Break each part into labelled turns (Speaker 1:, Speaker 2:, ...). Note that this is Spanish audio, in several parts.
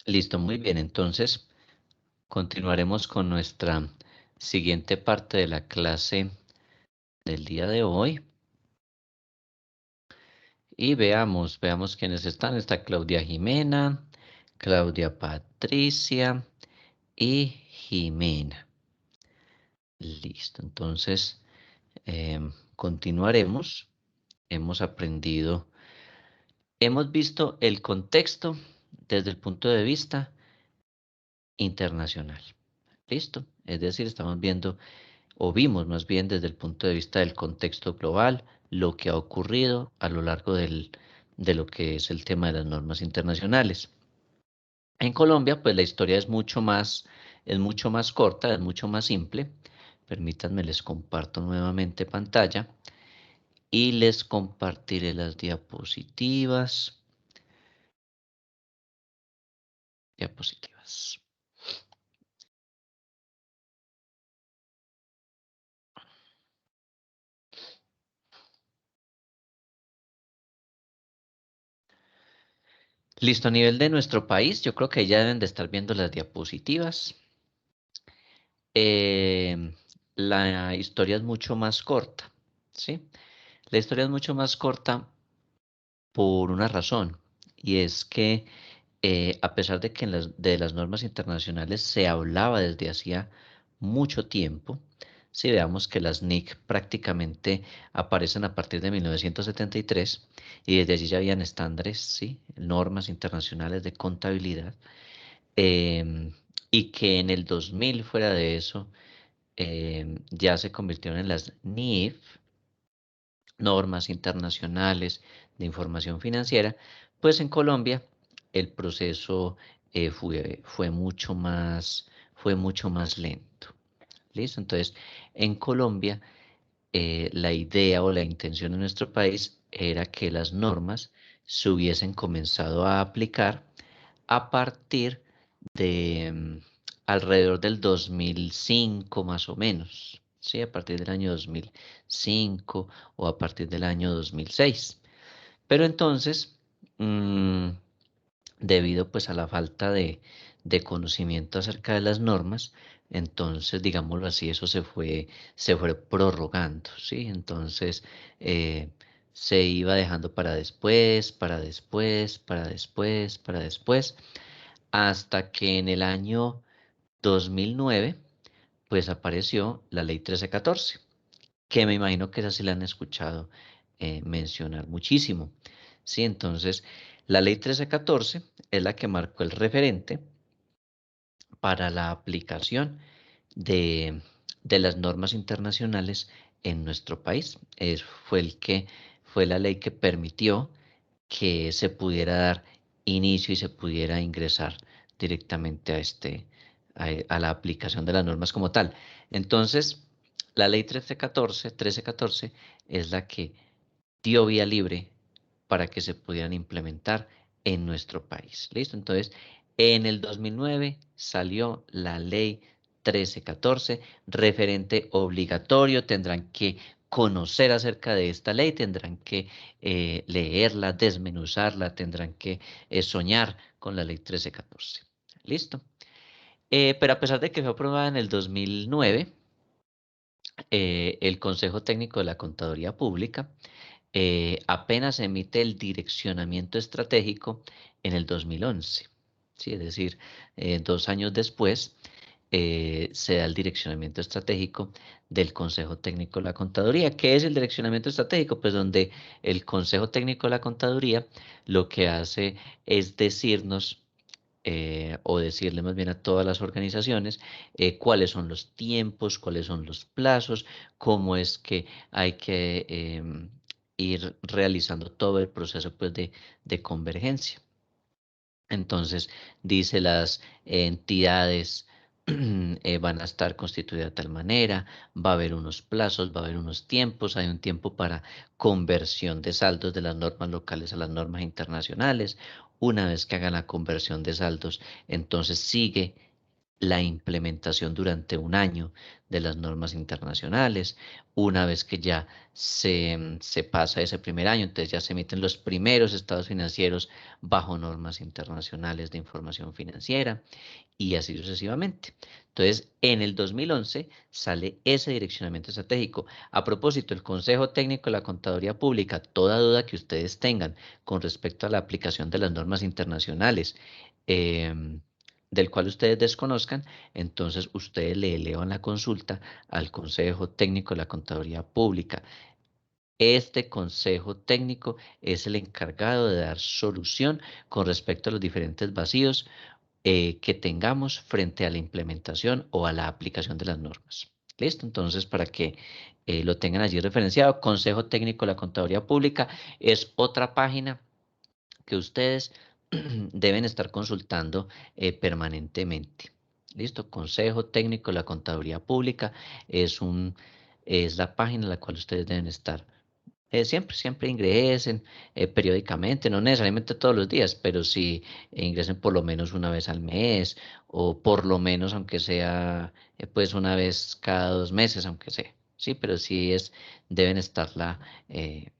Speaker 1: Listo, muy bien. Entonces, continuaremos con nuestra siguiente parte de la clase del día de hoy. Y veamos quiénes están. Está Claudia Jimena, Claudia Patricia y Jimena. Listo, entonces continuaremos. Hemos aprendido, hemos visto el contexto desde el punto de vista internacional. Listo, es decir, estamos viendo o vimos más bien desde el punto de vista del contexto global, lo que ha ocurrido a lo largo de lo que es el tema de las normas internacionales. En Colombia, pues la historia es mucho más corta, es mucho más simple. Permítanme, les comparto nuevamente pantalla y les compartiré las diapositivas. Diapositivas. Listo, a nivel de nuestro país, yo creo que ya deben de estar viendo las diapositivas. Eh, la historia es mucho más corta, ¿sí? La historia es mucho más corta por una razón, y es que a pesar de que de las normas internacionales se hablaba desde hacía mucho tiempo, si veamos que las NIC prácticamente aparecen a partir de 1973 y desde allí ya habían estándares, ¿sí? Normas internacionales de contabilidad, em, y que en el 2000 fuera de eso ya se convirtieron en las NIF, normas internacionales de información financiera, pues en Colombia el proceso fue mucho más lento. ¿Listo? Entonces, en Colombia, la idea o la intención de nuestro país era que las normas se hubiesen comenzado a aplicar a partir de alrededor del 2005 más o menos, ¿sí? A partir del año 2005 o a partir del año 2006. Pero entonces, mm, debido pues a la falta de conocimiento acerca de las normas, entonces, digámoslo así, eso se fue prorrogando, ¿sí? Entonces, eh, se iba dejando para después, para después, para después, para después, hasta que en el año 2009, pues apareció la ley 1314, que me imagino que esa sí la han escuchado mencionar muchísimo. Sí, entonces, la ley 1314 es la que marcó el referente para la aplicación de, de las normas internacionales en nuestro país. Fue la ley que permitió que se pudiera dar inicio y se pudiera ingresar directamente a la aplicación de las normas como tal. Entonces, la ley 1314 es la que dio vía libre para que se pudieran implementar en nuestro país. ¿Listo? Entonces, en el 2009 salió la ley 1314, referente obligatorio. Tendrán que conocer acerca de esta ley, tendrán que leerla, desmenuzarla, tendrán que soñar con la ley 1314. ¿Listo? Pero a pesar de que fue aprobada en el 2009, el Consejo Técnico de la Contaduría Pública apenas emite el direccionamiento estratégico en el 2011. ¿Sí? Es decir, 2 años después se da el direccionamiento estratégico del Consejo Técnico de la Contaduría. ¿Qué es el direccionamiento estratégico? Pues donde el Consejo Técnico de la Contaduría lo que hace es decirnos o decirle más bien a todas las organizaciones cuáles son los tiempos, cuáles son los plazos, cómo es que hay que ir realizando todo el proceso pues, de convergencia. Entonces, dice las entidades van a estar constituidas de tal manera, va a haber unos plazos, va a haber unos tiempos, hay un tiempo para conversión de saldos de las normas locales a las normas internacionales. Una vez que hagan la conversión de saldos, entonces sigue la implementación durante un año de las normas internacionales. Una vez que ya se pasa ese primer año, entonces ya se emiten los primeros estados financieros bajo normas internacionales de información financiera y así sucesivamente. Entonces, en el 2011 sale ese direccionamiento estratégico. A propósito, el Consejo Técnico de la Contaduría Pública, toda duda que ustedes tengan con respecto a la aplicación de las normas internacionales, del cual ustedes desconozcan, entonces ustedes le elevan la consulta al Consejo Técnico de la Contaduría Pública. Este consejo técnico es el encargado de dar solución con respecto a los diferentes vacíos que tengamos frente a la implementación o a la aplicación de las normas. ¿Listo? Entonces, para que lo tengan allí referenciado, Consejo Técnico de la Contaduría Pública es otra página que ustedes deben estar consultando permanentemente. ¿Listo? Consejo Técnico de la Contaduría Pública es la página en la cual ustedes deben estar siempre ingresen periódicamente, no necesariamente todos los días, pero sí ingresen por lo menos una vez al mes o por lo menos aunque sea pues una vez cada 2 meses, aunque sea. Sí, pero sí deben estarla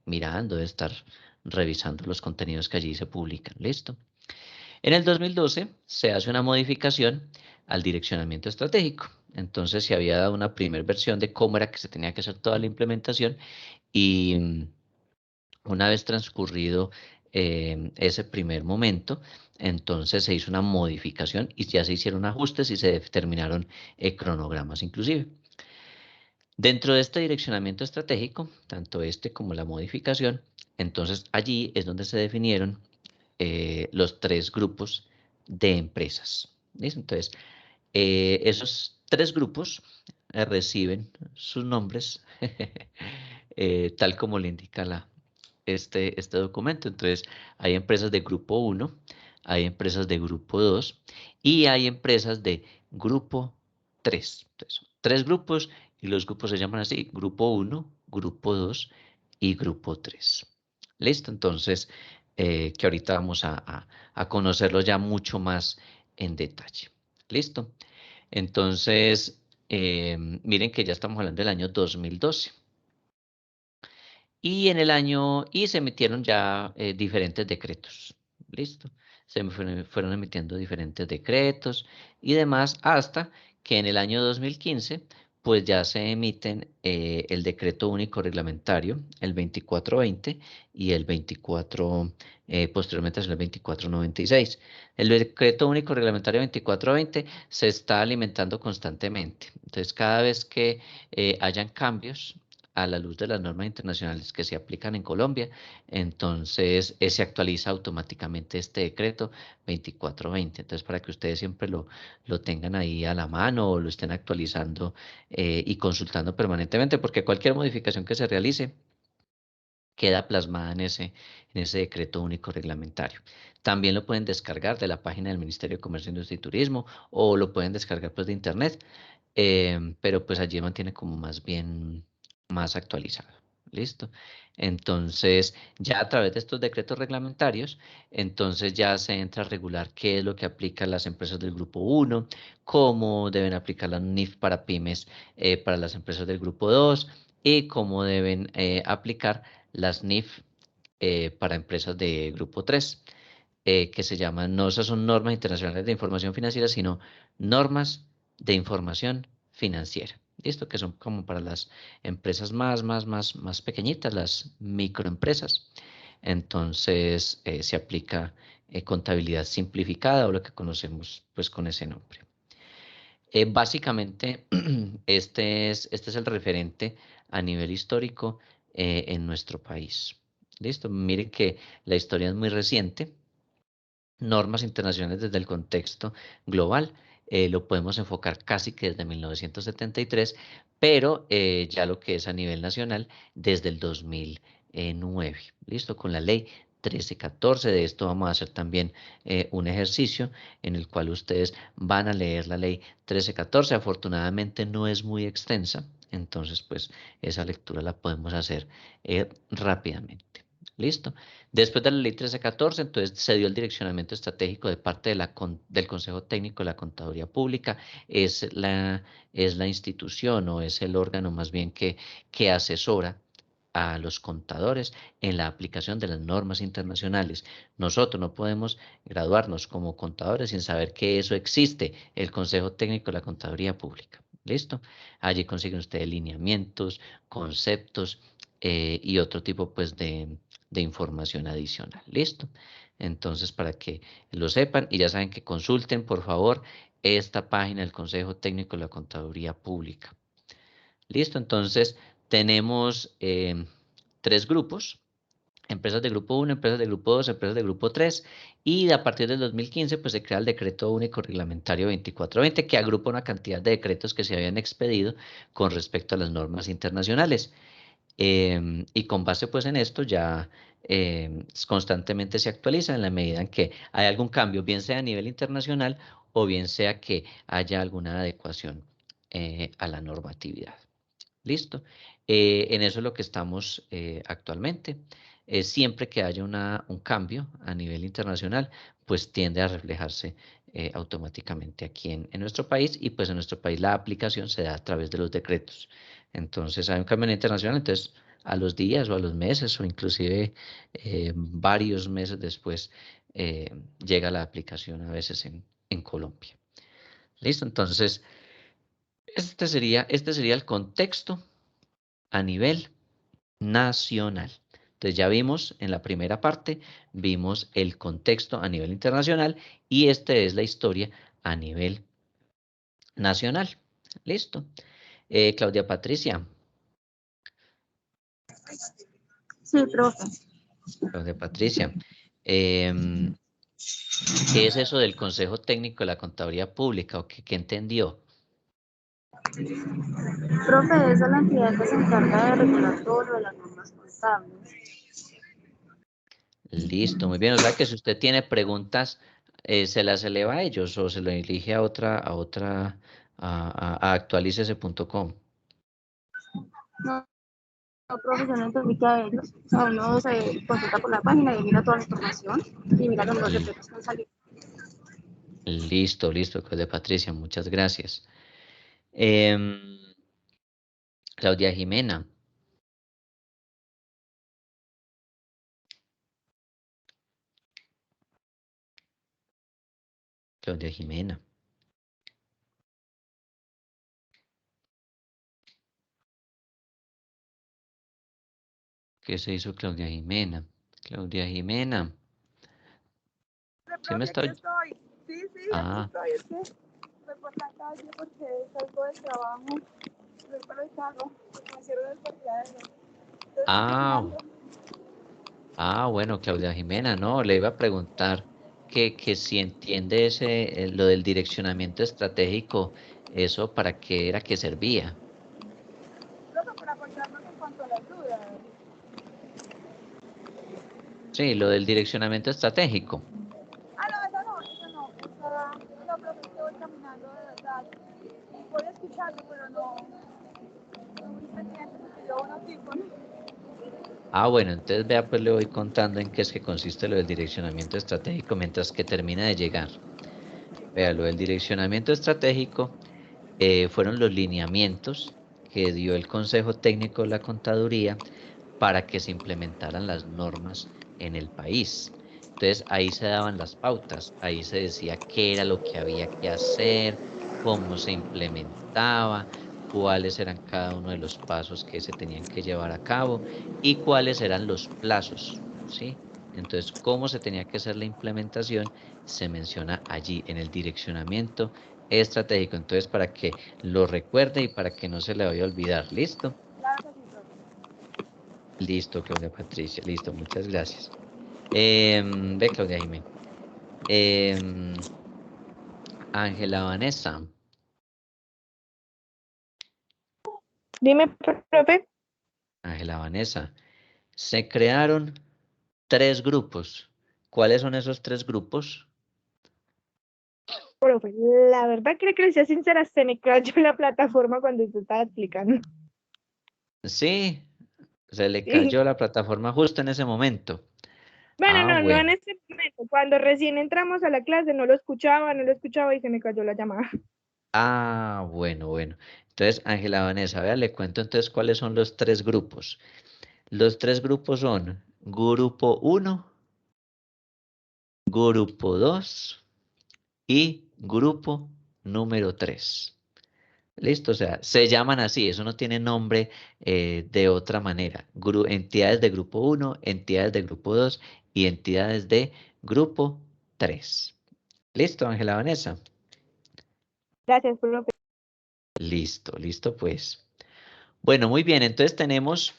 Speaker 1: mirando, deben estar revisando los contenidos que allí se publican. ¿Listo? En el 2012 se hace una modificación al direccionamiento estratégico. Entonces se había dado una primera versión de cómo era que se tenía que hacer toda la implementación y una vez transcurrido ese primer momento, entonces se hizo una modificación y ya se hicieron ajustes y se determinaron cronogramas inclusive. Dentro de este direccionamiento estratégico, tanto este como la modificación, entonces allí es donde se definieron los tres grupos de empresas. ¿Listo? Entonces, esos tres grupos reciben sus nombres tal como le indica este documento. Entonces, hay empresas de grupo 1, hay empresas de grupo 2 y hay empresas de grupo 3. Entonces, son tres grupos y los grupos se llaman así, grupo 1, grupo 2 y grupo 3. ¿Listo? Entonces, que ahorita vamos a conocerlo ya mucho más en detalle. ¿Listo? Entonces, miren que ya estamos hablando del año 2012. Y se emitieron ya diferentes decretos. ¿Listo? Fueron emitiendo diferentes decretos y demás hasta que en el año 2015 pues ya se emiten el decreto único reglamentario, el 2420 y el 24, posteriormente es el 2496. El decreto único reglamentario 2420 se está alimentando constantemente. Entonces, cada vez que hayan cambios a la luz de las normas internacionales que se aplican en Colombia, entonces se actualiza automáticamente este decreto 2420. Entonces, para que ustedes siempre lo tengan ahí a la mano o lo estén actualizando y consultando permanentemente, porque cualquier modificación que se realice queda plasmada en ese decreto único reglamentario. También lo pueden descargar de la página del Ministerio de Comercio, Industria y Turismo o lo pueden descargar pues de internet, pero pues allí mantiene como más bien más actualizado. ¿Listo? Entonces, ya a través de estos decretos reglamentarios, entonces ya se entra a regular qué es lo que aplican las empresas del grupo 1, cómo deben aplicar las NIF para pymes para las empresas del grupo 2 y cómo deben aplicar las NIF para empresas de grupo 3 que se llaman, no esas son normas internacionales de información financiera, sino normas de información financiera. ¿Listo? Que son como para las empresas más pequeñitas, las microempresas. Entonces se aplica contabilidad simplificada o lo que conocemos pues con ese nombre. Básicamente, este es el referente a nivel histórico en nuestro país. ¿Listo? Miren que la historia es muy reciente. Normas internacionales desde el contexto global. Lo podemos enfocar casi que desde 1973, pero ya lo que es a nivel nacional desde el 2009. ¿Listo? Con la ley 1314. De esto vamos a hacer también un ejercicio en el cual ustedes van a leer la ley 1314. Afortunadamente no es muy extensa, entonces pues esa lectura la podemos hacer rápidamente. ¿Listo? Después de la ley 1314, entonces se dio el direccionamiento estratégico de parte de del Consejo Técnico de la Contaduría Pública. Es la institución o es el órgano más bien que asesora a los contadores en la aplicación de las normas internacionales. Nosotros no podemos graduarnos como contadores sin saber que eso existe, el Consejo Técnico de la Contaduría Pública. ¿Listo? Allí consiguen ustedes lineamientos, conceptos y otro tipo pues de información adicional. ¿Listo? Entonces, para que lo sepan y ya saben que consulten, por favor, esta página del Consejo Técnico de la Contaduría Pública. ¿Listo? Entonces, tenemos 3 grupos. Empresas de grupo 1, empresas de grupo 2, empresas de grupo 3, y a partir del 2015 pues se crea el decreto único reglamentario 2420 que agrupa una cantidad de decretos que se habían expedido con respecto a las normas internacionales. Y con base pues en esto ya constantemente se actualiza en la medida en que hay algún cambio, bien sea a nivel internacional o bien sea que haya alguna adecuación a la normatividad. ¿Listo? En eso es lo que estamos actualmente. Siempre que haya un cambio a nivel internacional, pues tiende a reflejarse automáticamente aquí en nuestro país y pues en nuestro país la aplicación se da a través de los decretos. Entonces hay un cambio internacional, entonces a los días o a los meses o inclusive varios meses después llega la aplicación a veces en Colombia. ¿Listo? Entonces este sería el contexto a nivel nacional. Entonces ya vimos en la primera parte, vimos el contexto a nivel internacional y esta es la historia a nivel nacional. ¿Listo? Claudia Patricia.
Speaker 2: Sí, profe.
Speaker 1: Claudia Patricia. em, ¿Qué es eso del Consejo Técnico de la Contaduría Pública o qué entendió?
Speaker 2: Profe, esa es la entidad que se encarga de regular todo lo de las normas contables.
Speaker 1: Listo, muy bien. O sea que si usted tiene preguntas, se las eleva a ellos o se lo elige a actualicese.com.
Speaker 2: No, no, profe, yo no entendí que a ellos. O sea, uno se consulta por la página y mira toda la información y mira los decretos que han salido.
Speaker 1: Listo, listo, de Patricia, muchas gracias. Em, Claudia Jimena. Claudia Jimena. ¿Qué se hizo Claudia Jimena? Claudia Jimena. ¿Sí me
Speaker 3: Profe, aquí
Speaker 1: estoy?
Speaker 3: estoy. Sí, sí, aquí
Speaker 1: Ah,
Speaker 3: estoy. Es que voy por la calle porque salgo del trabajo. Voy por el carro porque me cierro del parqueadero. Entonces estoy
Speaker 1: ah,
Speaker 3: caminando.
Speaker 1: bueno, Claudia Jimena, no, le iba a preguntar que si entiende lo del direccionamiento estratégico, eso para qué era que servía.
Speaker 3: Profe, para apoyarnos en cuanto a las dudas.
Speaker 1: Sí, lo del direccionamiento estratégico.
Speaker 3: Ah, no, esa no, esa no. Esa, no, profe, es que voy caminando de verdad. Y voy escuchando, pero no muy pendiente porque yo un audífono.
Speaker 1: Ah, bueno, entonces vea, pues le voy contando en qué es que consiste lo del direccionamiento estratégico mientras que termina de llegar. Vea, lo del direccionamiento estratégico fueron los lineamientos que dio el Consejo Técnico de la Contaduría para que se implementaran las normas en el país. Entonces ahí se daban las pautas, ahí se decía qué era lo que había que hacer, cómo se implementaba, cuáles eran cada uno de los pasos que se tenían que llevar a cabo y cuáles eran los plazos, ¿sí? Entonces, cómo se tenía que hacer la implementación se menciona allí en el direccionamiento estratégico. Entonces, para que lo recuerde y para que no se le vaya a olvidar. ¿Listo?
Speaker 3: Claro que sí, profe.
Speaker 1: Listo, Claudia Patricia. Listo, muchas gracias. Ve, Claudia Jiménez. Ángela Vanessa.
Speaker 4: Dime, profe.
Speaker 1: Ángela Vanessa. Se crearon 3 grupos. ¿Cuáles son esos 3 grupos?
Speaker 4: Profe, la verdad creo que le sea sincera, se me cayó la plataforma cuando usted estaba explicando.
Speaker 1: Sí. Se le
Speaker 4: Sí.
Speaker 1: cayó la plataforma justo en ese momento.
Speaker 4: Bueno, no en
Speaker 1: Bueno.
Speaker 4: este momento. Cuando recién entramos a la clase no lo escuchaba y se me cayó la llamada.
Speaker 1: Bueno. Entonces, Ángela Vanessa, vea, le cuento entonces cuáles son los tres grupos. Los tres grupos son grupo 1, grupo 2 y grupo número 3. Listo, o sea, se llaman así, eso no tiene nombre de otra manera. Entidades de grupo 1, entidades de grupo 2 y entidades de grupo 3. Listo, Ángela Vanessa.
Speaker 4: Gracias, profe.
Speaker 1: Listo, pues. Bueno, muy bien, entonces tenemos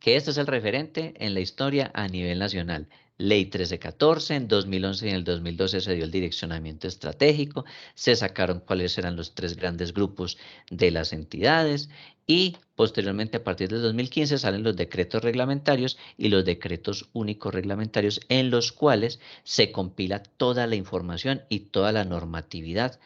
Speaker 1: que este es el referente en la historia a nivel nacional. Ley 1314, en 2011 y en el 2012 se dio el direccionamiento estratégico, se sacaron cuáles eran los tres grandes grupos de las entidades y posteriormente a partir del 2015 salen los decretos reglamentarios y los decretos únicos reglamentarios en los cuales se compila toda la información y toda la normatividad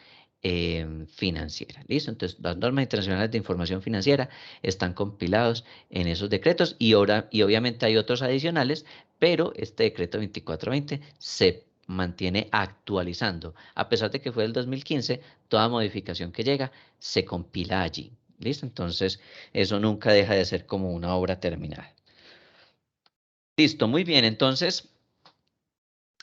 Speaker 1: financiera. ¿Listo? Entonces, las normas internacionales de información financiera están compilados en esos decretos y obviamente hay otros adicionales, pero este decreto 2420 se mantiene actualizando. A pesar de que fue del 2015, toda modificación que llega se compila allí. ¿Listo? Entonces, eso nunca deja de ser como una obra terminada. Listo, muy bien. Entonces,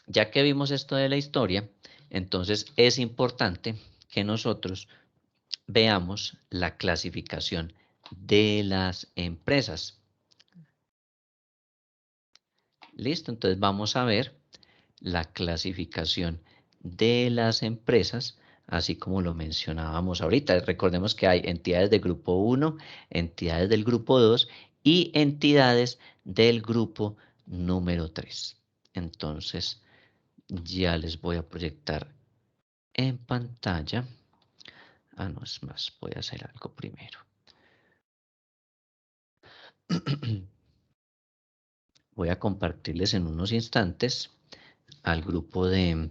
Speaker 1: ya que vimos esto de la historia, entonces es importante que nosotros veamos la clasificación de las empresas. Listo, entonces vamos a ver la clasificación de las empresas, así como lo mencionábamos ahorita. Recordemos que hay entidades del grupo 1, entidades del grupo 2 y entidades del grupo número 3. Entonces, ya les voy a proyectar en pantalla. No es más, voy a hacer algo primero. Voy a compartirles en unos instantes al grupo de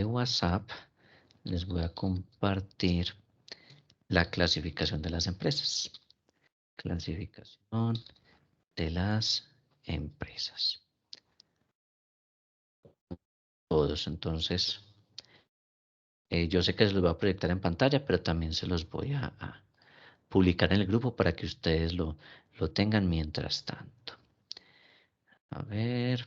Speaker 1: WhatsApp. Les voy a compartir la clasificación de las empresas. Clasificación de las empresas. Todos, entonces, yo sé que se los voy a proyectar en pantalla, pero también se los voy a publicar en el grupo para que ustedes lo tengan mientras tanto. A ver.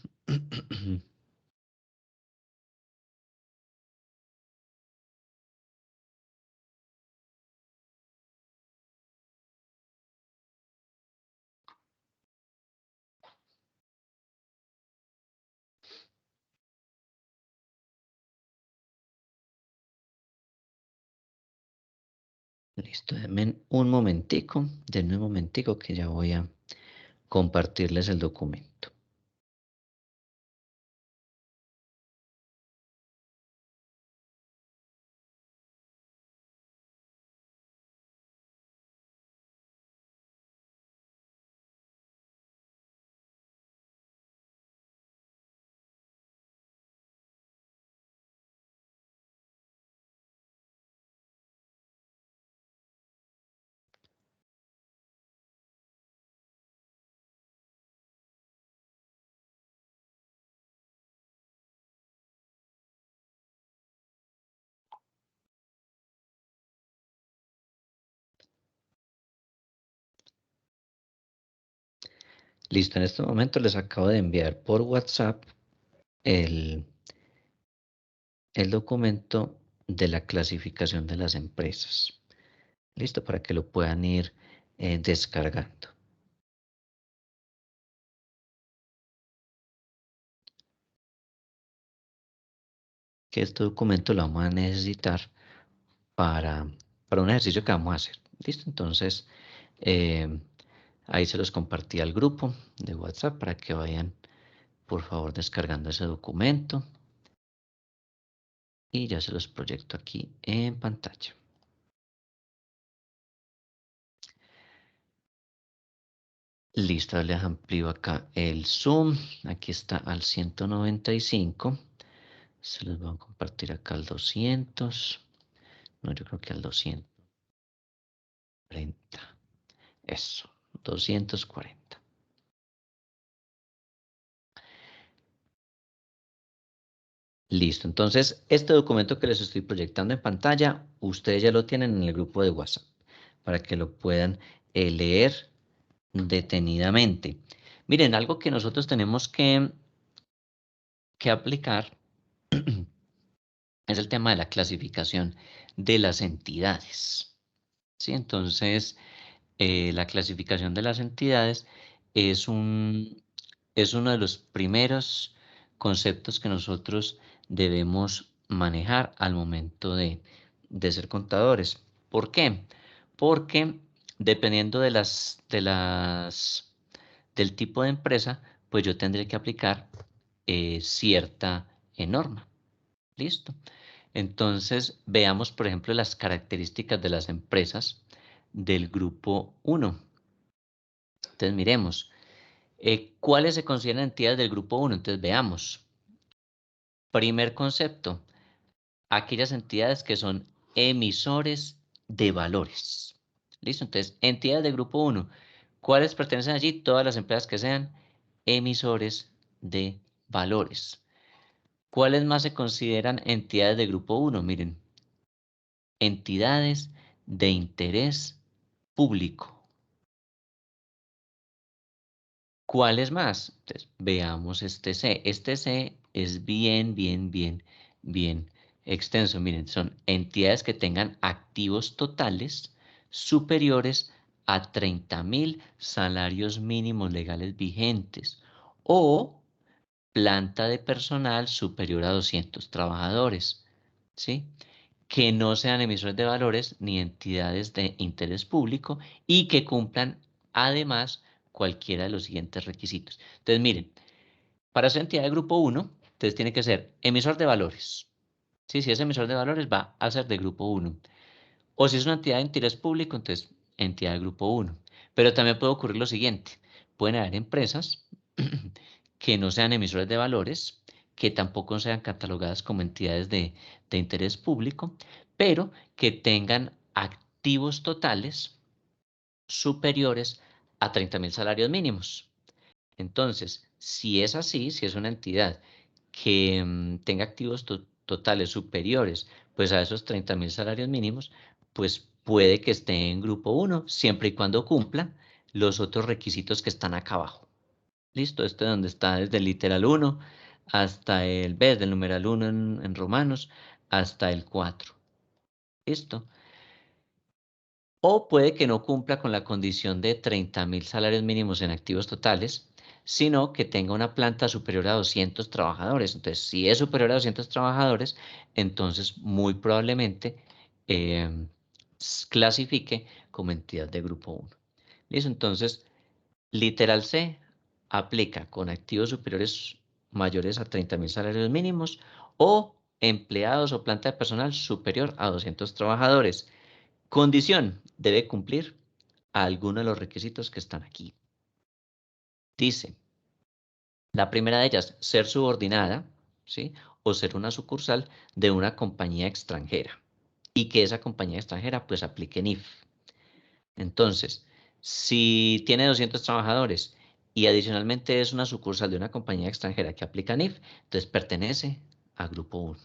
Speaker 1: Listo, denme un momentico que ya voy a compartirles el documento. Listo, en este momento les acabo de enviar por WhatsApp el documento de la clasificación de las empresas. Listo, para que lo puedan ir descargando. Que este documento lo vamos a necesitar para un ejercicio que vamos a hacer. Listo, entonces ahí se los compartí al grupo de WhatsApp para que vayan, por favor, descargando ese documento. Y ya se los proyecto aquí en pantalla. Listo, les amplío acá el zoom. Aquí está al 195. Se los voy a compartir acá al 200. No, yo creo que al 240. Eso, 240. Listo, entonces este documento que les estoy proyectando en pantalla, ustedes ya lo tienen en el grupo de WhatsApp para que lo puedan leer detenidamente. Miren, algo que nosotros tenemos que aplicar es el tema de la clasificación de las entidades. ¿Sí? Entonces, la clasificación de las entidades es uno de los primeros conceptos que nosotros debemos manejar al momento de ser contadores. ¿Por qué? Porque dependiendo del tipo de empresa, pues yo tendré que aplicar cierta norma. ¿Listo? Entonces, veamos, por ejemplo, las características de las empresas del grupo 1. Entonces, miremos, ¿cuáles se consideran entidades del grupo 1? Entonces, veamos. Primer concepto, aquellas entidades que son emisores de valores. ¿Listo? Entonces, entidades del grupo 1. ¿Cuáles pertenecen allí? Todas las empresas que sean emisores de valores. ¿Cuáles más se consideran entidades del grupo 1? Miren, entidades de interés público. ¿Cuáles más? Entonces, veamos este C. Este C es bien extenso. Miren, son entidades que tengan activos totales superiores a 30.000 salarios mínimos legales vigentes o planta de personal superior a 200 trabajadores, ¿sí? Que no sean emisores de valores ni entidades de interés público y que cumplan además cualquiera de los siguientes requisitos. Entonces, miren, para ser entidad de grupo 1, entonces tiene que ser emisor de valores. ¿Sí? Si es emisor de valores, va a ser de grupo 1. O si es una entidad de interés público, entonces entidad de grupo 1. Pero también puede ocurrir lo siguiente. Pueden haber empresas que no sean emisores de valores, que tampoco sean catalogadas como entidades de interés público, pero que tengan activos totales superiores a 30.000 salarios mínimos. Entonces, si es así, si es una entidad que tenga activos totales superiores pues a esos 30.000 salarios mínimos, pues puede que esté en grupo 1, siempre y cuando cumpla los otros requisitos que están acá abajo. ¿Listo? Esto es donde está desde el literal 1 hasta el B, desde el numeral 1 en Romanos hasta el 4. ¿Listo? O puede que no cumpla con la condición de 30.000 salarios mínimos en activos totales, sino que tenga una planta superior a 200 trabajadores. Entonces, si es superior a 200 trabajadores, entonces muy probablemente clasifique como entidad de grupo 1. ¿Listo? Entonces, literal C aplica con activos superiores mayores a 30.000 salarios mínimos o empleados o planta de personal superior a 200 trabajadores. Condición, debe cumplir alguno de los requisitos que están aquí. Dice, la primera de ellas, ser subordinada, ¿sí? O ser una sucursal de una compañía extranjera. Y que esa compañía extranjera pues aplique NIF. Entonces, si tiene 200 trabajadores y adicionalmente es una sucursal de una compañía extranjera que aplica NIF, entonces pertenece a grupo 1.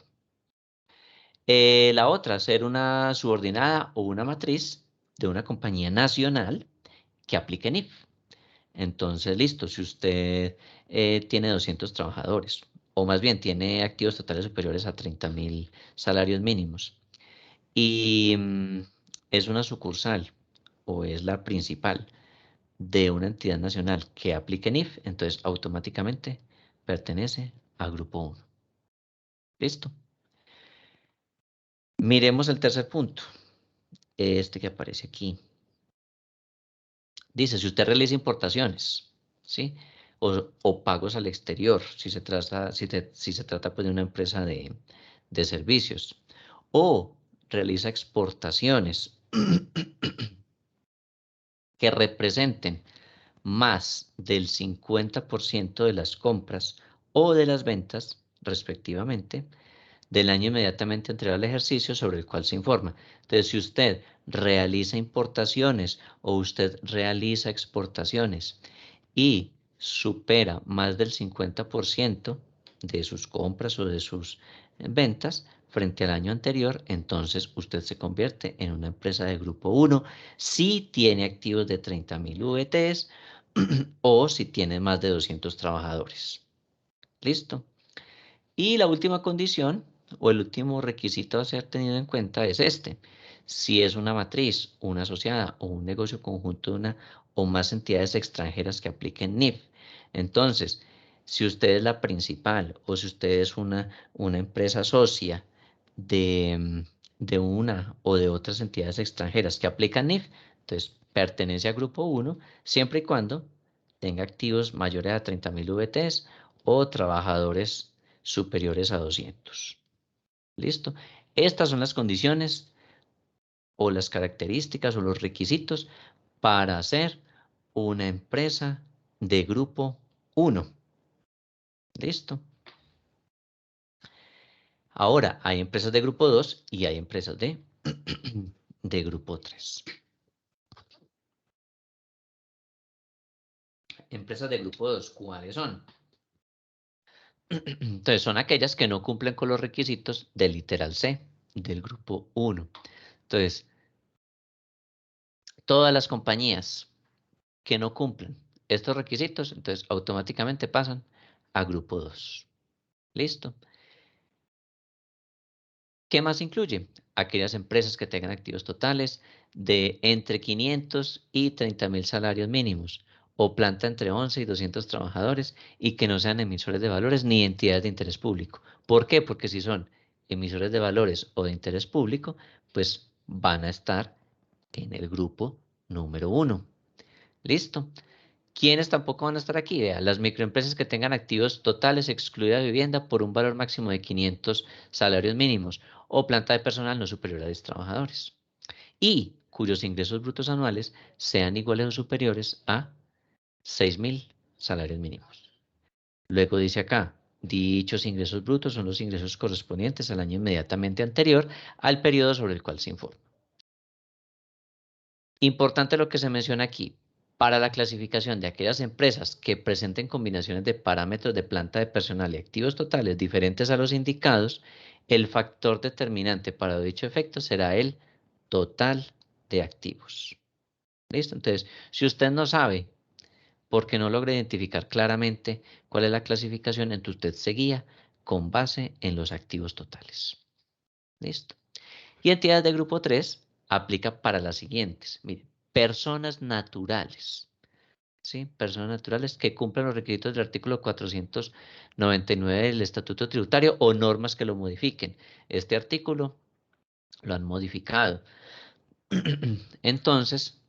Speaker 1: La otra, ser una subordinada o una matriz de una compañía nacional que aplique NIF. Entonces, listo, si usted tiene 200 trabajadores, o más bien tiene activos totales superiores a 30.000 salarios mínimos, y es una sucursal o es la principal de una entidad nacional que aplique NIF, entonces automáticamente pertenece a grupo 1. ¿Listo? Miremos el tercer punto, este que aparece aquí. Dice, si usted realiza importaciones, ¿sí? O pagos al exterior, si se trata pues, de una empresa de servicios, o realiza exportaciones que representen más del 50% de las compras o de las ventas, respectivamente, del año inmediatamente anterior al ejercicio sobre el cual se informa. Entonces, si usted realiza importaciones o usted realiza exportaciones y supera más del 50% de sus compras o de sus ventas frente al año anterior, entonces usted se convierte en una empresa de grupo 1 si tiene activos de 30.000 VTs o si tiene más de 200 trabajadores. ¿Listo? Y la última condición o el último requisito a ser tenido en cuenta es este. Si es una matriz, una asociada o un negocio conjunto de una o más entidades extranjeras que apliquen NIF. Entonces, si usted es la principal o si usted es una empresa socia de una o de otras entidades extranjeras que aplican NIF, entonces pertenece a grupo 1 siempre y cuando tenga activos mayores a 30.000 VTs o trabajadores superiores a 200. ¿Listo? Estas son las condiciones o las características o los requisitos para ser una empresa de grupo 1. ¿Listo? Ahora, hay empresas de grupo 2 y hay empresas de grupo 3. Empresas de grupo 2, ¿cuáles son? Entonces, son aquellas que no cumplen con los requisitos del literal C, del grupo 1. Entonces, todas las compañías que no cumplen estos requisitos, entonces automáticamente pasan a grupo 2. ¿Listo? ¿Qué más incluye? Aquellas empresas que tengan activos totales de entre 500 y 30.000 salarios mínimos o planta entre 11 y 200 trabajadores y que no sean emisores de valores ni entidades de interés público. ¿Por qué? Porque si son emisores de valores o de interés público, pues van a estar en el grupo número 1. ¿Listo? ¿Quiénes tampoco van a estar aquí? Vea, las microempresas que tengan activos totales excluida vivienda por un valor máximo de 500 salarios mínimos o planta de personal no superior a 10 trabajadores y cuyos ingresos brutos anuales sean iguales o superiores a 6.000 salarios mínimos. Luego dice acá, dichos ingresos brutos son los ingresos correspondientes al año inmediatamente anterior al periodo sobre el cual se informa. Importante lo que se menciona aquí. Para la clasificación de aquellas empresas que presenten combinaciones de parámetros de planta de personal y activos totales diferentes a los indicados, el factor determinante para dicho efecto será el total de activos. ¿Listo? Entonces, si usted no sabe, porque no logra identificar claramente cuál es la clasificación, entonces usted se guía con base en los activos totales. ¿Listo? Y entidades de grupo 3 aplica para las siguientes. Miren, personas naturales. ¿Sí? Personas naturales que cumplan los requisitos del artículo 499 del Estatuto Tributario o normas que lo modifiquen. Este artículo lo han modificado. Entonces,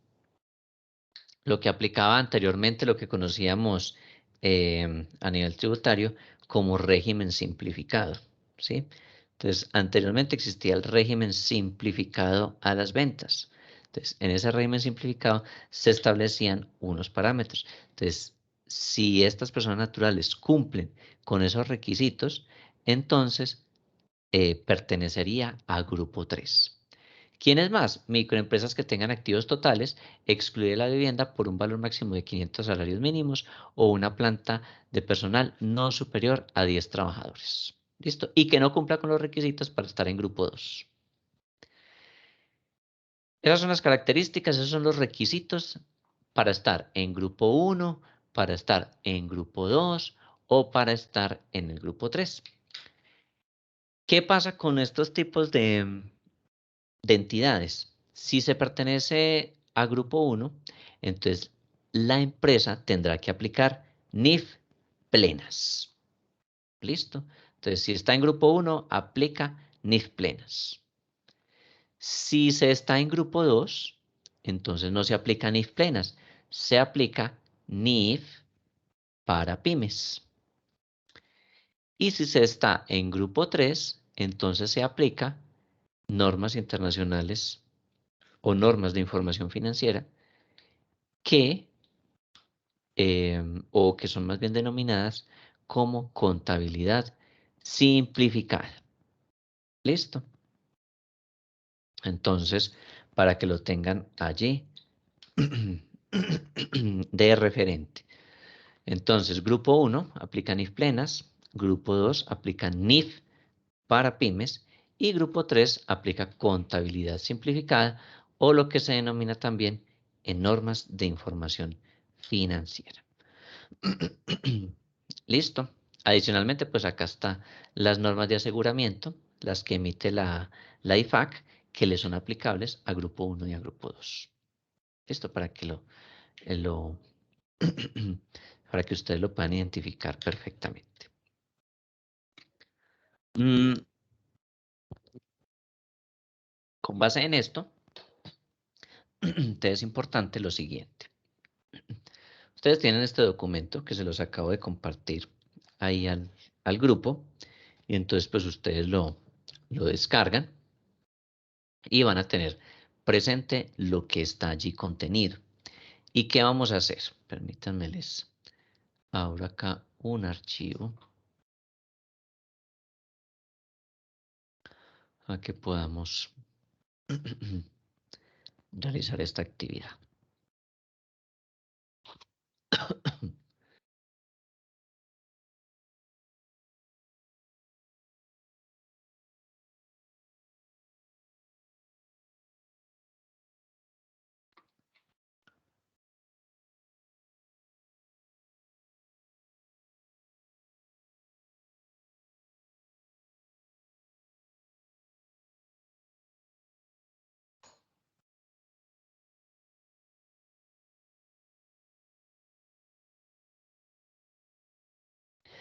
Speaker 1: lo que aplicaba anteriormente, lo que conocíamos a nivel tributario como régimen simplificado, ¿sí? Entonces, anteriormente existía el régimen simplificado a las ventas. Entonces, en ese régimen simplificado se establecían unos parámetros. Entonces, si estas personas naturales cumplen con esos requisitos, entonces pertenecería a grupo 3. ¿Quiénes más? Microempresas que tengan activos totales, excluye la vivienda por un valor máximo de 500 salarios mínimos o una planta de personal no superior a 10 trabajadores. ¿Listo? Y que no cumpla con los requisitos para estar en grupo 2. Esas son las características, esos son los requisitos para estar en grupo 1, para estar en grupo 2 o para estar en el grupo 3. ¿Qué pasa con estos tipos de entidades? Si se pertenece a grupo 1, entonces la empresa tendrá que aplicar NIF plenas. ¿Listo? Entonces, si está en grupo 1, aplica NIF plenas. Si se está en grupo 2, entonces no se aplica NIF plenas, se aplica NIF para pymes. Y si se está en grupo 3, entonces se aplica normas internacionales o normas de información financiera que, o que son más bien denominadas como contabilidad simplificada. ¿Listo? Entonces, para que lo tengan allí de referente. Entonces, grupo 1 aplica NIF plenas, grupo 2 aplica NIF para pymes y grupo 3 aplica contabilidad simplificada o lo que se denomina también en normas de información financiera. Listo. Adicionalmente, pues acá está las normas de aseguramiento, las que emite la IFAC, que le son aplicables a grupo 1 y a grupo 2. Listo, para que para que ustedes lo puedan identificar perfectamente. Con base en esto, es importante lo siguiente. Ustedes tienen este documento que se los acabo de compartir ahí al grupo y entonces pues ustedes lo descargan y van a tener presente lo que está allí contenido. ¿Y qué vamos a hacer? Permítanme les abro acá un archivo a que podamos realizar esta actividad.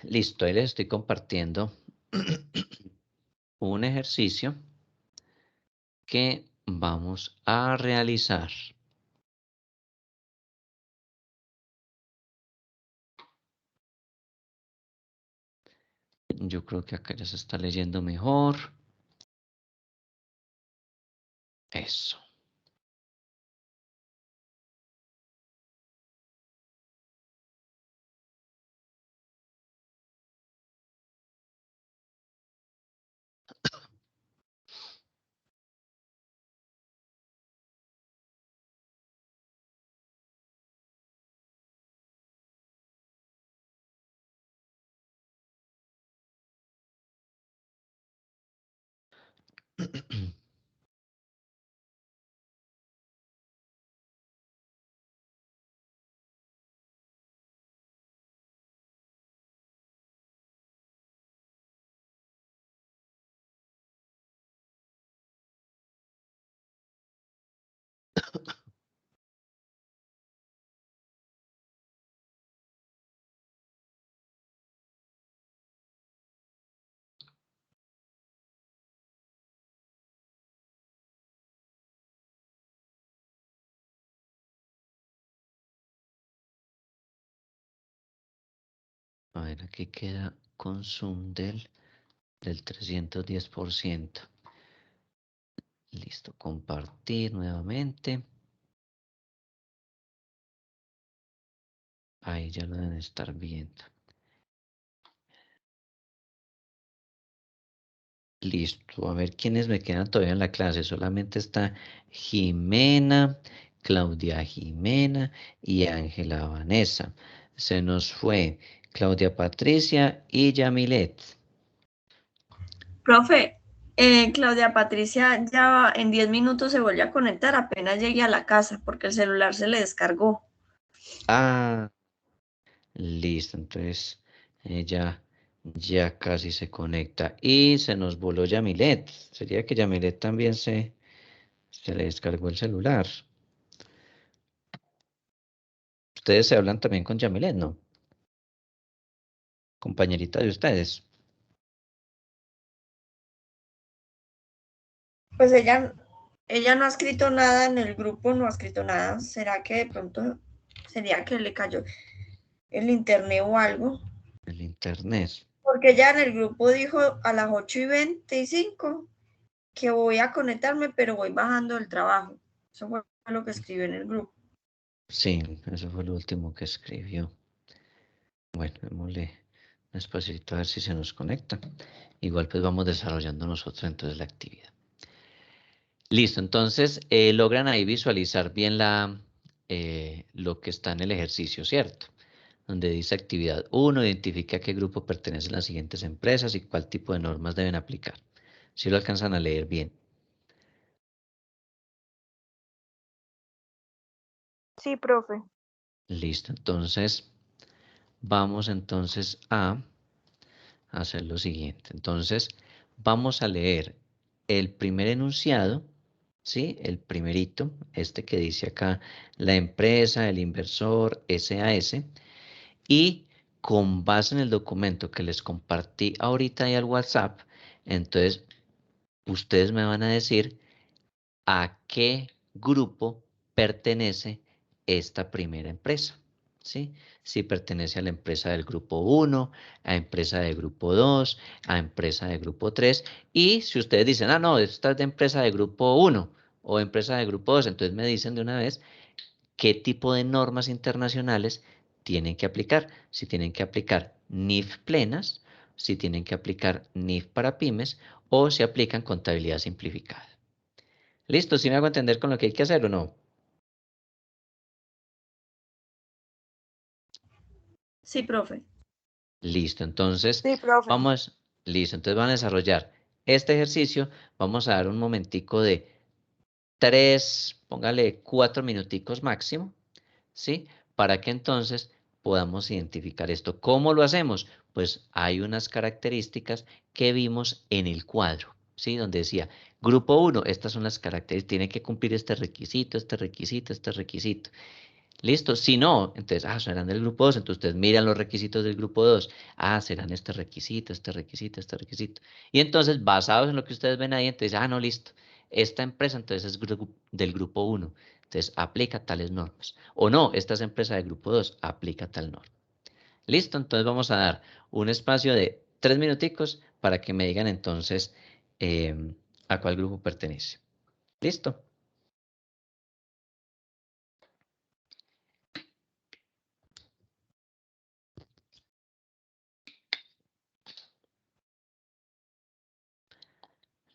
Speaker 1: Listo, ahí les estoy compartiendo un ejercicio que vamos a realizar. Yo creo que acá ya se está leyendo mejor. Eso. A ver, aquí queda consumo del 310%. Listo, compartir nuevamente. Ahí ya lo deben estar viendo. Listo, a ver quiénes me quedan todavía en la clase. Solamente está Jimena, Claudia Jimena y Ángela Vanessa. Se nos fue Claudia Patricia y Yamilet.
Speaker 5: Profe, Claudia Patricia ya en 10 minutos se volvió a conectar apenas llegué a la casa porque el celular se le descargó.
Speaker 1: Ah, listo, entonces ella ya casi se conecta. Y se nos voló Yamilet. Sería que Yamilet también se le descargó el celular. Ustedes se hablan también con Yamilet, ¿no? Compañerita de ustedes.
Speaker 5: Pues ella no ha escrito nada en el grupo, no ha escrito nada. ¿Será que de pronto sería que le cayó el internet o algo?
Speaker 1: El internet.
Speaker 5: Porque ella en el grupo dijo a las 8:25 que voy a conectarme, pero voy bajando del trabajo. Eso fue lo que escribió en el grupo.
Speaker 1: Sí, eso fue lo último que escribió. Bueno, démosle un espacito a ver si se nos conecta. Igual pues vamos desarrollando nosotros entonces la actividad. Listo, entonces logran ahí visualizar bien lo que está en el ejercicio, ¿cierto? Donde dice actividad 1, identifica a qué grupo pertenecen las siguientes empresas y cuál tipo de normas deben aplicar. Si lo alcanzan a leer bien.
Speaker 4: Sí, profe.
Speaker 1: Listo, entonces vamos entonces a hacer lo siguiente. Entonces vamos a leer el primer enunciado, ¿sí? El primerito, este que dice acá, la empresa, el inversor, SAS, y con base en el documento que les compartí ahorita y al WhatsApp, entonces ustedes me van a decir a qué grupo pertenece esta primera empresa, ¿sí? Si pertenece a la empresa del grupo 1, a empresa del grupo 2, a empresa del grupo 3, y si ustedes dicen, ah, no, esta es de empresa de grupo 1 o empresa de grupo 2, entonces me dicen de una vez qué tipo de normas internacionales tienen que aplicar. Si tienen que aplicar NIF plenas, si tienen que aplicar NIF para pymes o si aplican contabilidad simplificada. ¿Listo? ¿Sí me hago entender con lo que hay que hacer o no?
Speaker 5: Sí, profe.
Speaker 1: Listo, entonces
Speaker 4: Sí, profe.
Speaker 1: listo, entonces van a desarrollar este ejercicio. Vamos a dar un momentico de 3, póngale 4 minuticos máximo, ¿sí? Para que entonces podamos identificar esto. ¿Cómo lo hacemos? Pues hay unas características que vimos en el cuadro, ¿sí? Donde decía, grupo 1, estas son las características, tiene que cumplir este requisito, este requisito, este requisito. ¿Listo? Si no, entonces, serán del grupo 2, entonces ustedes miran los requisitos del grupo 2. Serán este requisito, este requisito, este requisito. Y entonces, basados en lo que ustedes ven ahí, entonces, no, listo. Esta empresa entonces es del grupo 1, entonces aplica tales normas. O no, esta es empresa del grupo 2, aplica tal norma. ¿Listo? Entonces vamos a dar un espacio de 3 minuticos para que me digan entonces a cuál grupo pertenece. ¿Listo?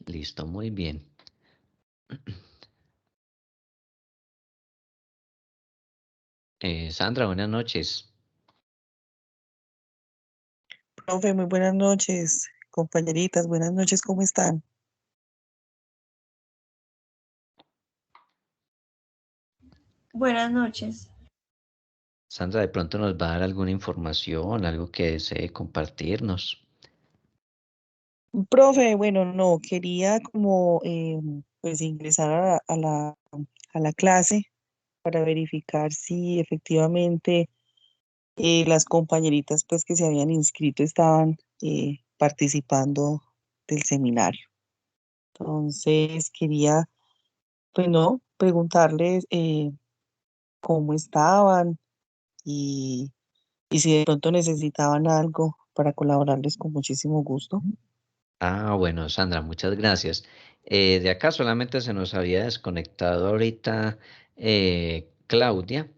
Speaker 1: Listo, muy bien. Sandra, buenas noches.
Speaker 6: Profe, muy buenas noches, compañeritas, buenas noches, ¿cómo están?
Speaker 5: Buenas noches.
Speaker 1: Sandra, de pronto nos va a dar alguna información, algo que desee compartirnos.
Speaker 6: Profe, bueno, no, quería como pues ingresar a la clase para verificar si efectivamente las compañeritas pues que se habían inscrito estaban participando del seminario. Entonces quería, pues no, preguntarles cómo estaban y si de pronto necesitaban algo para colaborarles con muchísimo gusto.
Speaker 1: Bueno, Sandra, muchas gracias. De acá solamente se nos había desconectado ahorita Claudia,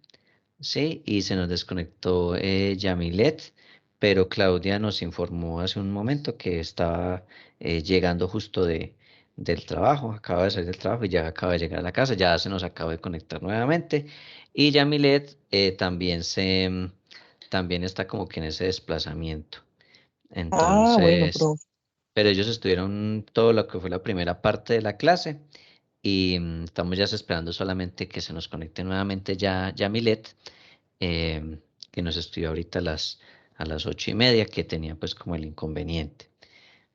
Speaker 1: ¿sí? Y se nos desconectó Yamilet, pero Claudia nos informó hace un momento que estaba llegando justo del trabajo, acaba de salir del trabajo y ya acaba de llegar a la casa, ya se nos acaba de conectar nuevamente. Y Yamilet también está como que en ese desplazamiento.
Speaker 6: Ah, bueno,
Speaker 1: Entonces,
Speaker 6: profe.
Speaker 1: pero ellos estuvieron todo lo que fue la primera parte de la clase y estamos ya esperando solamente que se nos conecte nuevamente ya Milet, que nos estudió ahorita a las 8:30, que tenía pues como el inconveniente.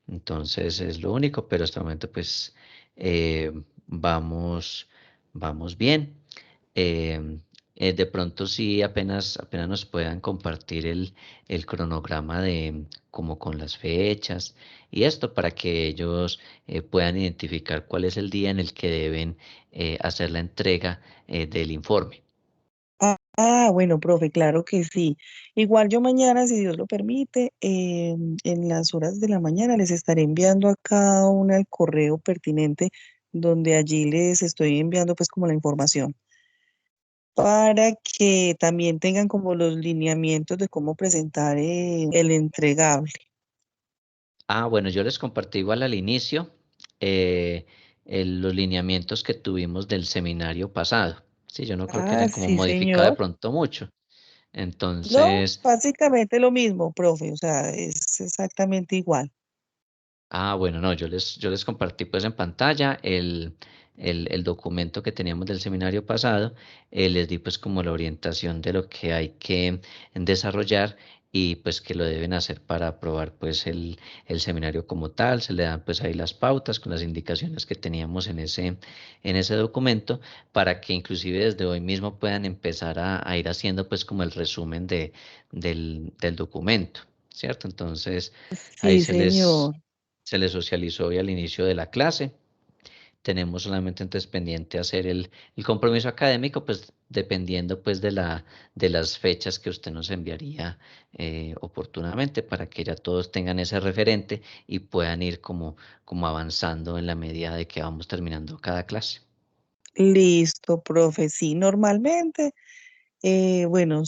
Speaker 1: Entonces es lo único, pero hasta el momento pues eh, vamos, vamos bien. Em, de pronto sí, apenas nos puedan compartir el cronograma de como con las fechas y esto para que ellos puedan identificar cuál es el día en el que deben hacer la entrega del informe.
Speaker 6: Bueno, profe, claro que sí. Igual yo mañana, si Dios lo permite, en las horas de la mañana les estaré enviando a cada una el correo pertinente donde allí les estoy enviando pues como la información para que también tengan como los lineamientos de cómo presentar el entregable.
Speaker 1: Bueno, yo les compartí igual al inicio eh, los lineamientos que tuvimos del seminario pasado. Sí, yo no creo que
Speaker 6: Ah,
Speaker 1: hayan como
Speaker 6: sí,
Speaker 1: modificado de
Speaker 6: señor.
Speaker 1: pronto mucho.
Speaker 6: No,
Speaker 1: Entonces,
Speaker 6: básicamente lo mismo, profe, o sea, es exactamente igual.
Speaker 1: bueno, no, yo les compartí pues en pantalla el documento que teníamos del seminario pasado, les di pues como la orientación de lo que hay que desarrollar y pues que lo deben hacer para aprobar pues el seminario como tal, se le dan pues ahí las pautas con las indicaciones que teníamos en ese documento para que inclusive desde hoy mismo puedan empezar a ir haciendo pues como el resumen del documento, ¿cierto? Entonces ahí
Speaker 6: Sí,
Speaker 1: se les
Speaker 6: señor.
Speaker 1: se les socializó hoy al inicio de la clase. Tenemos solamente entonces pendiente hacer el compromiso académico, pues dependiendo pues de las fechas que usted nos enviaría oportunamente para que ya todos tengan ese referente y puedan ir como avanzando en la medida de que vamos terminando cada clase.
Speaker 6: Listo, profe. Sí, normalmente, bueno,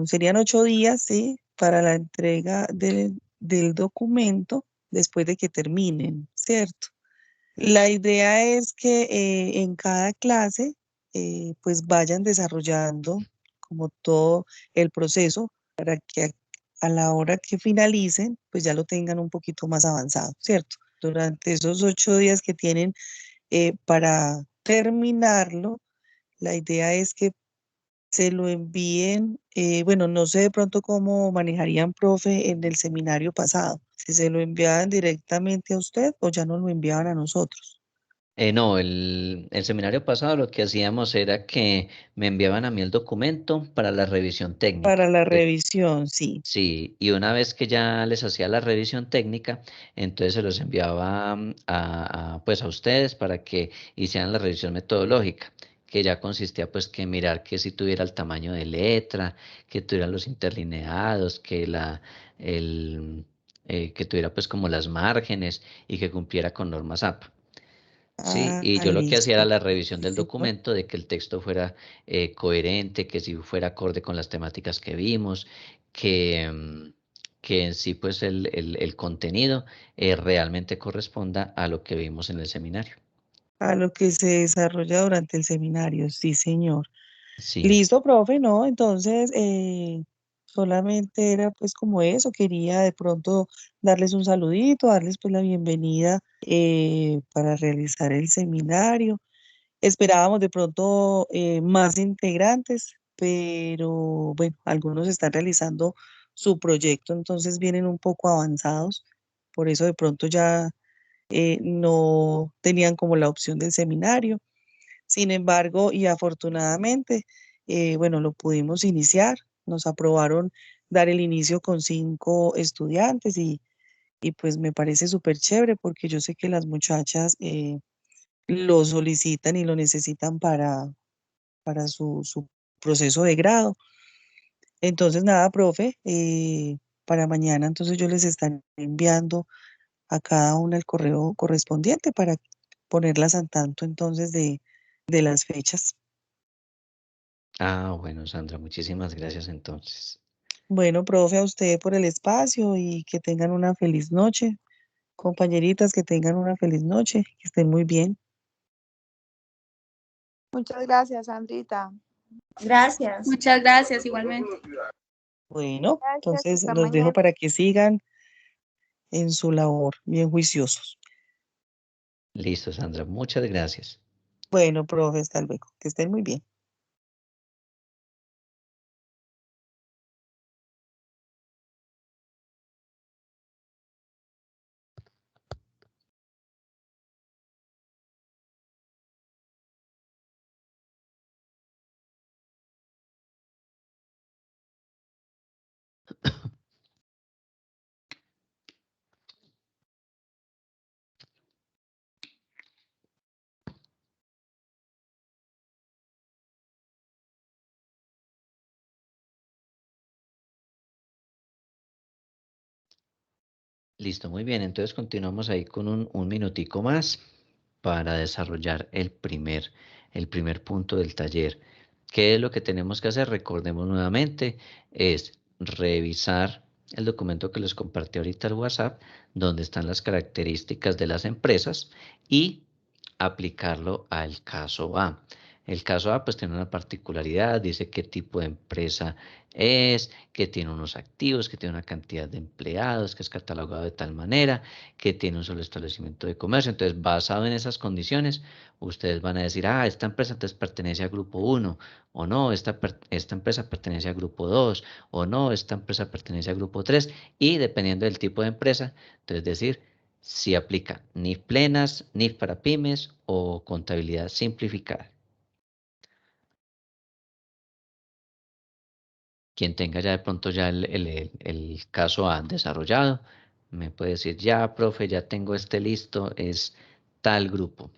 Speaker 6: serían 8 días, sí, para la entrega del documento después de que terminen, ¿cierto? La idea es que en cada clase, pues vayan desarrollando como todo el proceso para que a la hora que finalicen, pues ya lo tengan un poquito más avanzado, ¿cierto? Durante esos 8 días que tienen para terminarlo, la idea es que se lo envíen, bueno, no sé de pronto cómo manejarían, profe, en el seminario pasado, si se lo enviaban directamente a usted o ya no lo enviaban a nosotros.
Speaker 1: No, el seminario pasado lo que hacíamos era que me enviaban a mí el documento para la revisión
Speaker 6: Para
Speaker 1: técnica.
Speaker 6: la revisión, sí.
Speaker 1: Sí, y una vez que ya les hacía la revisión técnica, entonces se los enviaba pues a ustedes para que hicieran la revisión metodológica, que ya consistía pues que mirar que si tuviera el tamaño de letra, que tuviera los interlineados, el, que tuviera pues como las márgenes y que cumpliera con normas APA. Sí,
Speaker 6: Ah,
Speaker 1: y yo lo que hacía era
Speaker 6: listo.
Speaker 1: la revisión
Speaker 6: Sí,
Speaker 1: del
Speaker 6: señor.
Speaker 1: documento, de que el texto fuera coherente, que si fuera acorde con las temáticas que vimos, que en sí pues el contenido realmente corresponda a lo que vimos en el seminario.
Speaker 6: A lo que se desarrolla durante el seminario, sí, señor.
Speaker 1: Sí.
Speaker 6: Listo, profe, ¿no? Entonces, solamente era pues como eso, quería de pronto darles un saludito, darles pues la bienvenida para realizar el seminario. Esperábamos de pronto más integrantes, pero bueno, algunos están realizando su proyecto, entonces vienen un poco avanzados, por eso de pronto ya no tenían como la opción del seminario. Sin embargo, y afortunadamente, bueno, lo pudimos iniciar, nos aprobaron dar el inicio con 5 estudiantes y pues me parece súper chévere porque yo sé que las muchachas lo solicitan y lo necesitan para su proceso de grado. Entonces, nada, profe, para mañana entonces yo les estaré enviando a cada una el correo correspondiente para ponerlas al tanto entonces de las fechas.
Speaker 1: Bueno, Sandra, muchísimas gracias entonces.
Speaker 6: Bueno, profe, a usted por el espacio y que tengan una feliz noche. Compañeritas, que tengan una feliz noche, que estén muy bien.
Speaker 3: Muchas gracias, Sandrita.
Speaker 5: Gracias.
Speaker 2: Muchas gracias, igualmente.
Speaker 6: Bueno,
Speaker 4: Gracias,
Speaker 6: entonces
Speaker 4: hasta
Speaker 6: los dejo
Speaker 4: mañana.
Speaker 6: para que sigan en su labor, bien juiciosos.
Speaker 1: Listo, Sandra, muchas gracias.
Speaker 6: Bueno, profe, hasta luego. Que estén muy bien.
Speaker 1: Listo, muy bien. Entonces continuamos ahí con un minutico más para desarrollar el primer punto del taller. ¿Qué es lo que tenemos que hacer? Recordemos nuevamente, es revisar el documento que les compartí ahorita al WhatsApp, donde están las características de las empresas y aplicarlo al caso A. El caso A pues tiene una particularidad, dice qué tipo de empresa es, que tiene unos activos, que tiene una cantidad de empleados, que es catalogado de tal manera, que tiene un solo establecimiento de comercio. Entonces, basado en esas condiciones, ustedes van a decir, ah, esta empresa entonces pertenece al grupo 1, o no, esta empresa pertenece al grupo 2, o no, esta empresa pertenece al grupo 3, y dependiendo del tipo de empresa, entonces decir si aplica NIF plenas, NIF para pymes o contabilidad simplificada. Quien tenga ya de pronto ya el caso A desarrollado, me puede decir, ya, profe, ya tengo este listo, es tal grupo.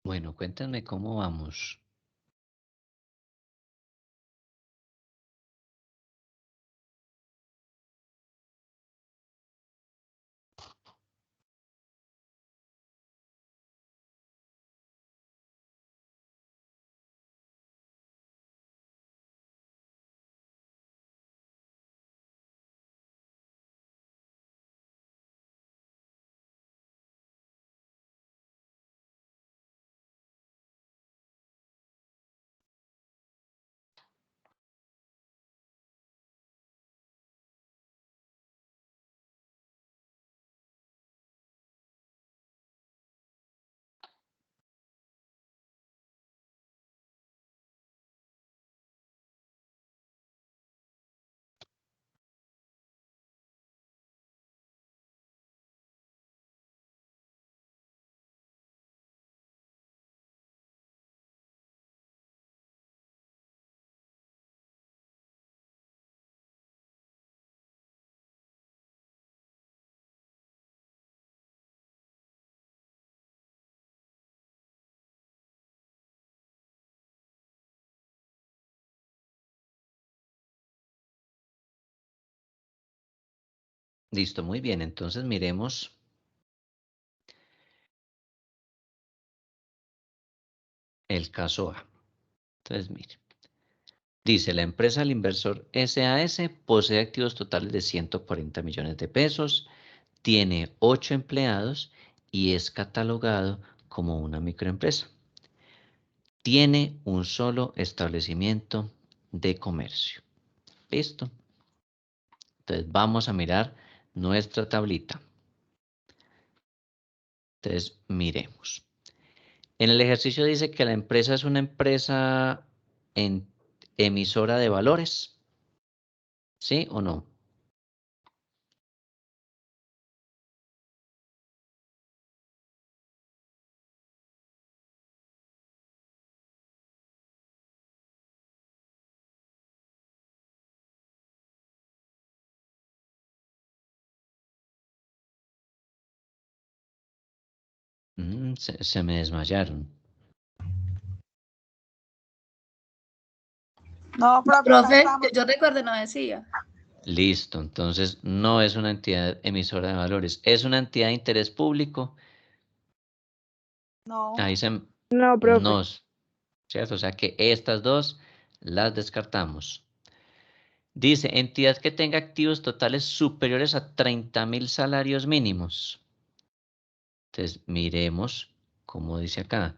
Speaker 1: Bueno, cuéntenme cómo vamos. Listo, muy bien. Entonces miremos el caso A. Entonces, mire. Dice, la empresa del inversor SAS posee activos totales de 140 millones de pesos, tiene 8 empleados y es catalogado como una microempresa. Tiene un solo establecimiento de comercio. ¿Listo? Entonces vamos a mirar nuestra tablita. Entonces miremos. En el ejercicio dice que la empresa es una empresa emisora de valores. ¿Sí o no? Se me desmayaron.
Speaker 3: No, profe,
Speaker 5: Profe,
Speaker 3: estamos-
Speaker 5: yo recuerdo no decía.
Speaker 1: Listo, entonces no es una entidad emisora de valores, es una entidad de interés público.
Speaker 3: no.
Speaker 1: Ahí se
Speaker 4: No, profe.
Speaker 1: nos, ¿cierto? O sea que estas dos las descartamos. Dice, entidad que tenga activos totales superiores a 30.000 salarios mínimos. Entonces, miremos cómo dice acá.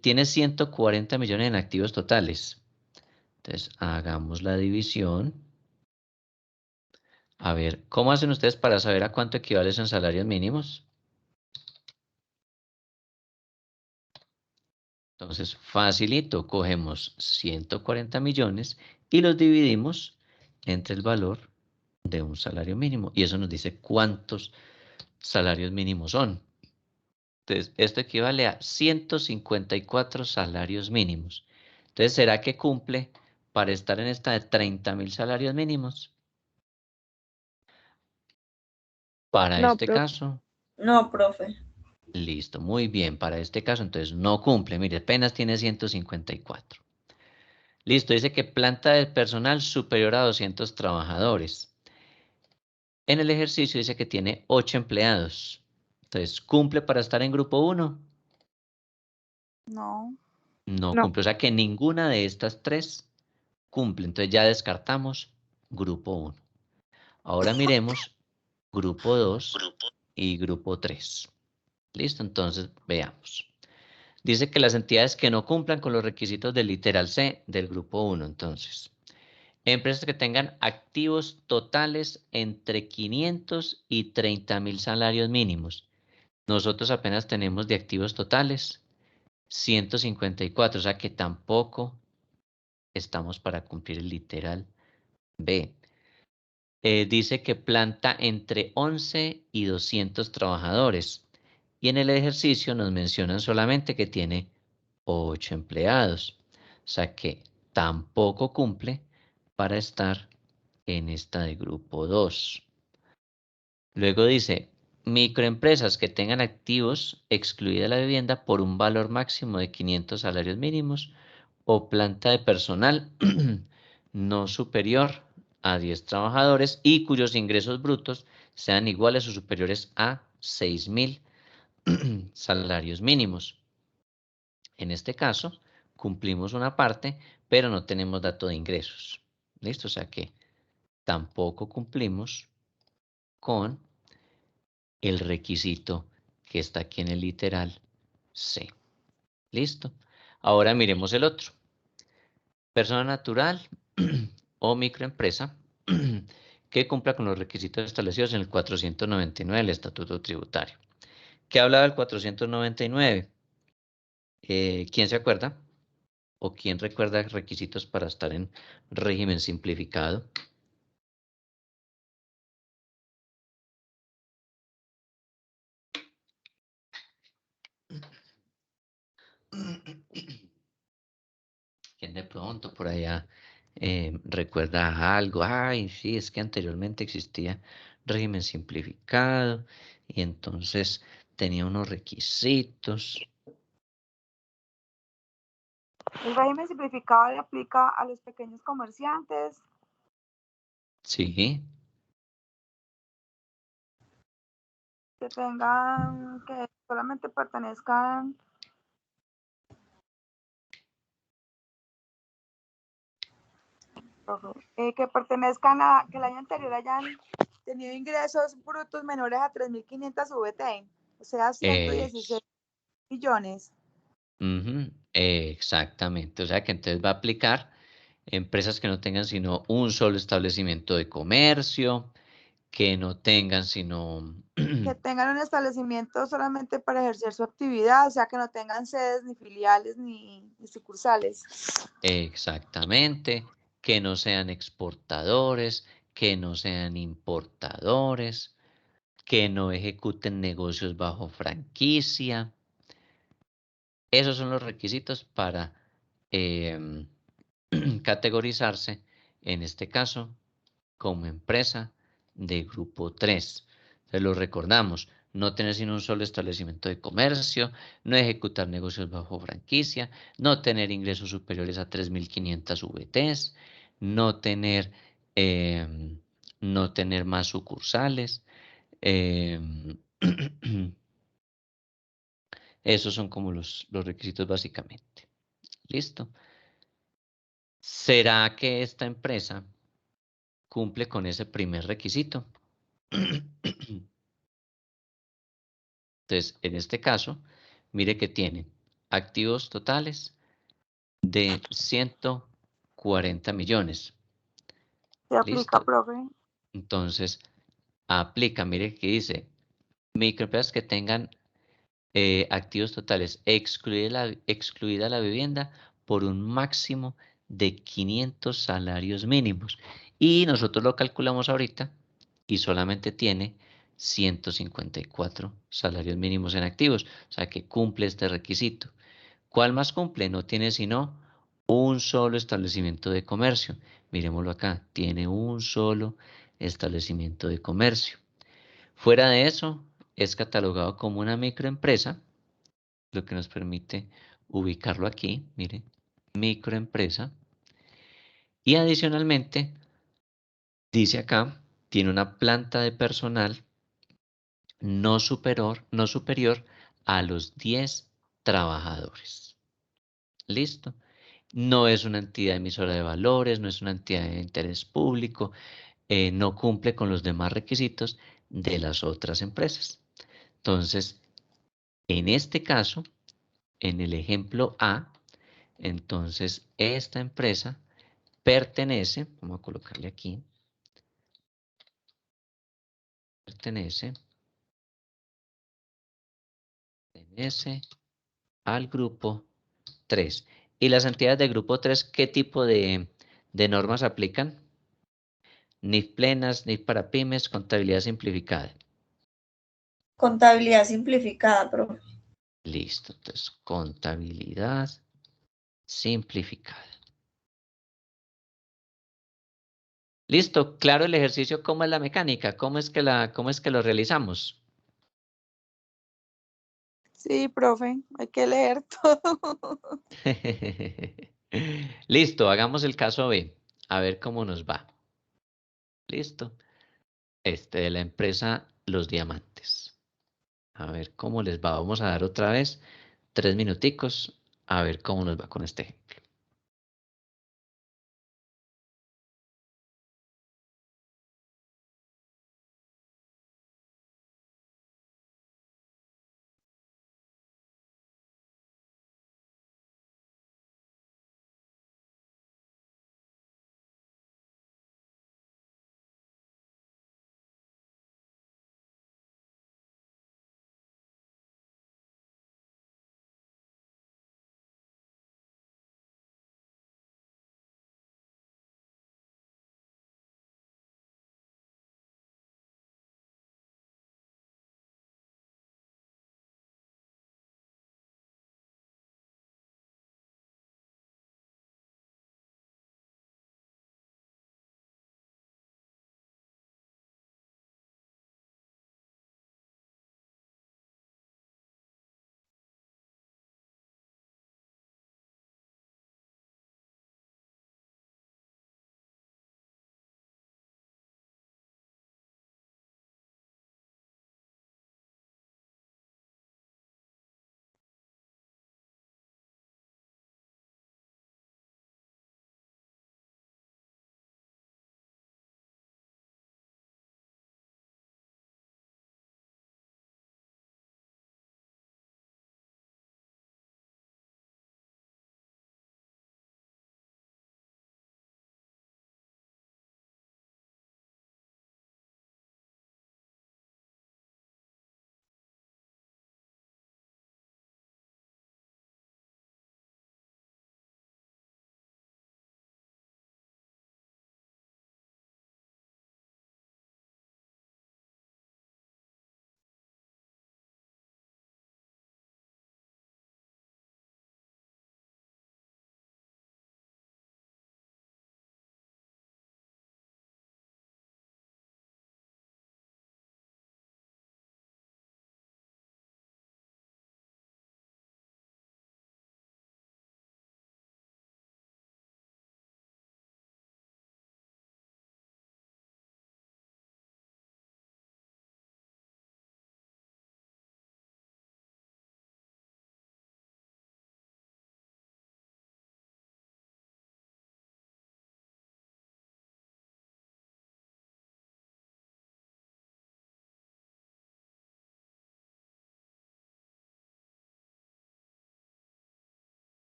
Speaker 1: Tiene 140 millones en activos totales. Entonces, hagamos la división. A ver, ¿cómo hacen ustedes para saber a cuánto equivalen en salarios mínimos? Entonces, facilito, cogemos 140 millones y los dividimos entre el valor de un salario mínimo. Y eso nos dice cuántos salarios mínimos son. Entonces, esto equivale a 154 salarios mínimos. Entonces, ¿será que cumple para estar en esta de 30.000 salarios mínimos? Para
Speaker 4: No,
Speaker 1: este
Speaker 4: profe.
Speaker 1: caso,
Speaker 5: No, profe.
Speaker 1: listo, muy bien. Para este caso, entonces no cumple. Mire, apenas tiene 154. Listo, dice que planta de personal superior a 200 trabajadores. En el ejercicio dice que tiene 8 empleados. Entonces, ¿cumple para estar en grupo 1?
Speaker 3: No.
Speaker 1: No
Speaker 4: No.
Speaker 1: cumple. O sea que ninguna de estas tres cumple. Entonces ya descartamos grupo 1. Ahora miremos grupo 2 y grupo 3. Listo, entonces veamos. Dice que las entidades que no cumplan con los requisitos del literal C del grupo 1, entonces. Empresas que tengan activos totales entre 500 y 30.000 salarios mínimos. Nosotros apenas tenemos de activos totales 154, o sea que tampoco estamos para cumplir el literal B. Dice que planta entre 11 y 200 trabajadores. Y en el ejercicio nos mencionan solamente que tiene 8 empleados. O sea que tampoco cumple para estar en esta de grupo 2. Luego dice, microempresas que tengan activos, excluida la vivienda, por un valor máximo de 500 salarios mínimos o planta de personal no superior a 10 trabajadores y cuyos ingresos brutos sean iguales o superiores a 6.000 salarios mínimos. En este caso, cumplimos una parte, pero no tenemos dato de ingresos. ¿Listo? O sea que tampoco cumplimos con el requisito que está aquí en el literal C. ¿Listo? Ahora miremos el otro. Persona natural o microempresa que cumpla con los requisitos establecidos en el 499 del Estatuto Tributario. ¿Qué habla del 499? ¿Quién se acuerda? ¿O quién recuerda requisitos para estar en régimen simplificado? ¿Quién de pronto por allá recuerda algo? Ay, sí, es que anteriormente existía régimen simplificado y entonces tenía unos requisitos.
Speaker 3: El régimen simplificado le aplica a los pequeños comerciantes
Speaker 1: Sí,
Speaker 3: que tengan, que solamente pertenezcan profe. Que pertenezcan a, que el año anterior hayan tenido ingresos brutos menores a 3.500 VT, o sea, 116 millones.
Speaker 1: Exactamente. O sea que entonces va a aplicar empresas que no tengan sino un solo establecimiento de comercio, que no tengan sino...
Speaker 3: Que tengan un establecimiento solamente para ejercer su actividad, o sea, que no tengan sedes, ni filiales, ni sucursales.
Speaker 1: Exactamente, que no sean exportadores, que no sean importadores, que no ejecuten negocios bajo franquicia. Esos son los requisitos para em, categorizarse, en este caso, como empresa de grupo 3. Se lo recordamos, no tener sino un solo establecimiento de comercio, no ejecutar negocios bajo franquicia, no tener ingresos superiores a 3.500 VTs, no tener, no tener más sucursales. em, Esos son como los requisitos básicamente. ¿Listo? ¿Será que esta empresa cumple con ese primer requisito? Entonces, en este caso, mire que tiene activos totales de 140 millones.
Speaker 3: Se aplica,
Speaker 1: ¿Listo?
Speaker 3: profe.
Speaker 1: Entonces, aplica, mire que dice, microempresas que tengan activos totales, excluida la vivienda, por un máximo de 500 salarios mínimos. Y nosotros lo calculamos ahorita y solamente tiene 154 salarios mínimos en activos, o sea que cumple este requisito. ¿Cuál más cumple? No tiene sino un solo establecimiento de comercio. Miremoslo acá, tiene un solo establecimiento de comercio. Fuera de eso, es catalogado como una microempresa, lo que nos permite ubicarlo aquí, mire, microempresa. Y adicionalmente, dice acá, tiene una planta de personal no superior a los 10 trabajadores. ¿Listo? No es una entidad emisora de valores, no es una entidad de interés público, no cumple con los demás requisitos de las otras empresas. Entonces, en este caso, en el ejemplo A, entonces esta empresa pertenece, vamos a colocarle aquí, pertenece al grupo 3. ¿Y las entidades del grupo 3 qué tipo de normas aplican? NIF plenas, NIF para pymes, contabilidad simplificada.
Speaker 5: Contabilidad simplificada, profe.
Speaker 1: Listo, entonces contabilidad simplificada. Listo, claro el ejercicio, ¿cómo es la mecánica? ¿Cómo es que lo realizamos?
Speaker 3: Sí, profe, hay que leer todo.
Speaker 1: Listo, hagamos el caso B, a ver cómo nos va. Listo. Este de la empresa Los Diamantes. A ver cómo les va. Vamos a dar otra vez 3 minuticos a ver cómo nos va con este ejemplo.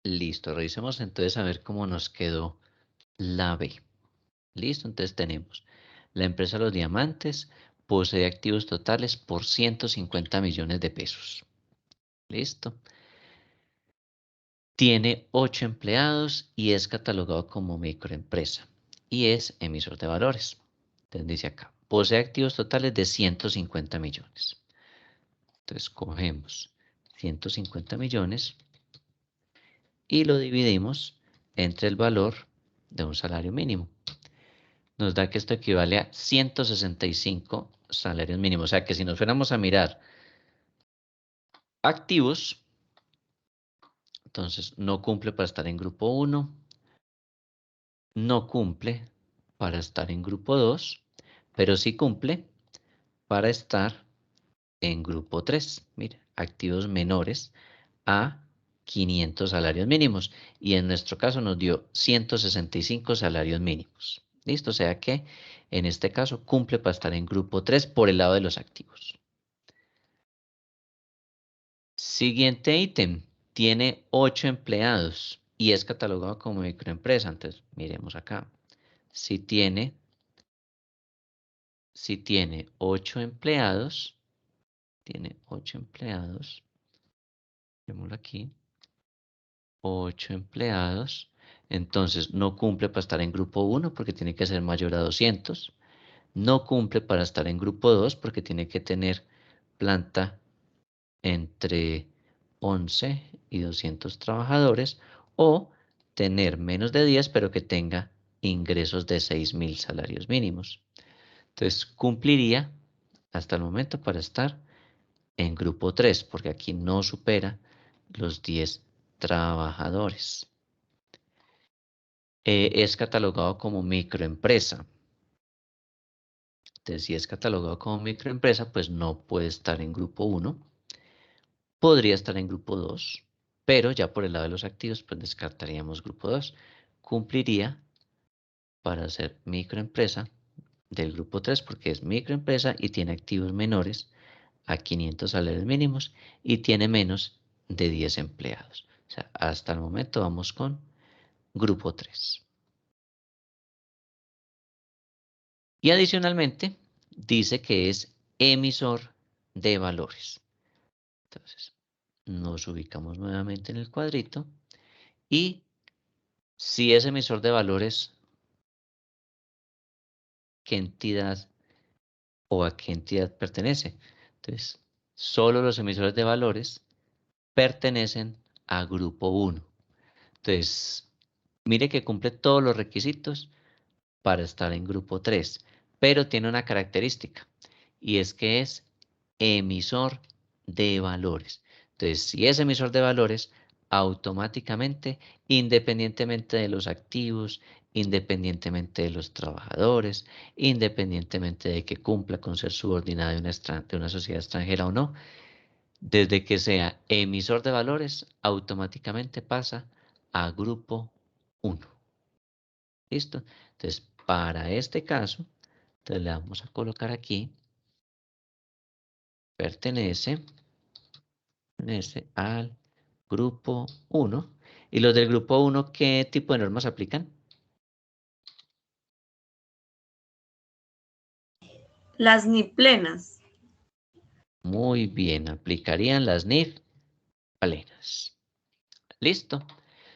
Speaker 1: Listo, revisemos entonces a ver cómo nos quedó la B. Listo, entonces tenemos la empresa Los Diamantes posee activos totales por 150 millones de pesos. Listo. Tiene 8 empleados y es catalogado como microempresa y es emisor de valores. Entonces dice acá, posee activos totales de 150 millones. Entonces cogemos 150 millones y lo dividimos entre el valor de un salario mínimo. Nos da que esto equivale a 165 salarios mínimos. O sea que si nos fuéramos a mirar activos, entonces no cumple para estar en grupo 1, no cumple para estar en grupo 2, pero sí cumple para estar en grupo 3. Mira, activos menores a 500 salarios mínimos. Y en nuestro caso nos dio 165 salarios mínimos. ¿Listo? O sea que en este caso cumple para estar en grupo 3 por el lado de los activos. Siguiente ítem. Tiene 8 empleados y es catalogado como microempresa. Entonces, miremos acá. Si tiene 8 empleados, veámoslo aquí, 8 empleados, entonces no cumple para estar en grupo 1 porque tiene que ser mayor a 200, no cumple para estar en grupo 2 porque tiene que tener planta entre 11 y 200 trabajadores o tener menos de 10 pero que tenga ingresos de 6.000 salarios mínimos. Entonces cumpliría hasta el momento para estar en grupo 3 porque aquí no supera los 10 trabajadores. Es catalogado como microempresa. Entonces, si es catalogado como microempresa, pues no puede estar en grupo 1. Podría estar en grupo 2, pero ya por el lado de los activos, pues descartaríamos grupo 2. Cumpliría para ser microempresa del grupo 3 porque es microempresa y tiene activos menores a 500 salarios mínimos y tiene menos de 10 empleados. O sea, hasta el momento vamos con grupo 3. Y adicionalmente, dice que es emisor de valores. Entonces, nos ubicamos nuevamente en el cuadrito y si es emisor de valores, ¿qué entidad o a qué entidad pertenece? Entonces, solo los emisores de valores pertenecen a grupo 1. Entonces, mire que cumple todos los requisitos para estar en grupo 3, pero tiene una característica y es que es emisor de valores. Entonces, si es emisor de valores, automáticamente, independientemente de los activos, independientemente de los trabajadores, independientemente de que cumpla con ser subordinado de una sociedad extranjera o no, desde que sea emisor de valores, automáticamente pasa a grupo 1. ¿Listo? Entonces, para este caso, entonces le vamos a colocar aquí, pertenece al grupo 1. ¿Y los del grupo 1 qué tipo de normas aplican?
Speaker 5: Las NIF plenas.
Speaker 1: Muy bien, aplicarían las NIF plenas. ¿Listo?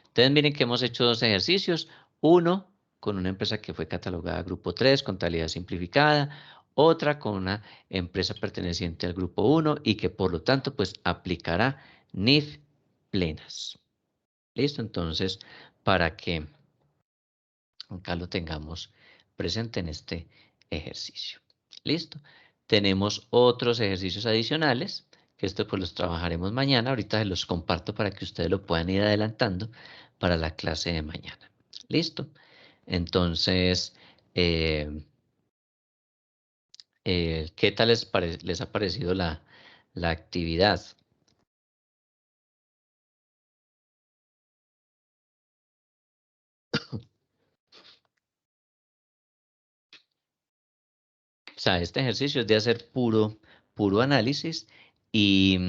Speaker 1: Entonces miren que hemos hecho 2 ejercicios. Uno con una empresa que fue catalogada grupo 3, contabilidad simplificada. Otra con una empresa perteneciente al grupo 1 y que por lo tanto pues aplicará NIF plenas. ¿Listo? Entonces, para que acá lo tengamos presente en este ejercicio. ¿Listo? Tenemos otros ejercicios adicionales, que esto pues los trabajaremos mañana. Ahorita se los comparto para que ustedes lo puedan ir adelantando para la clase de mañana. ¿Listo? Entonces, ¿qué tal les ha parecido la actividad? O sea, este ejercicio es de hacer puro análisis y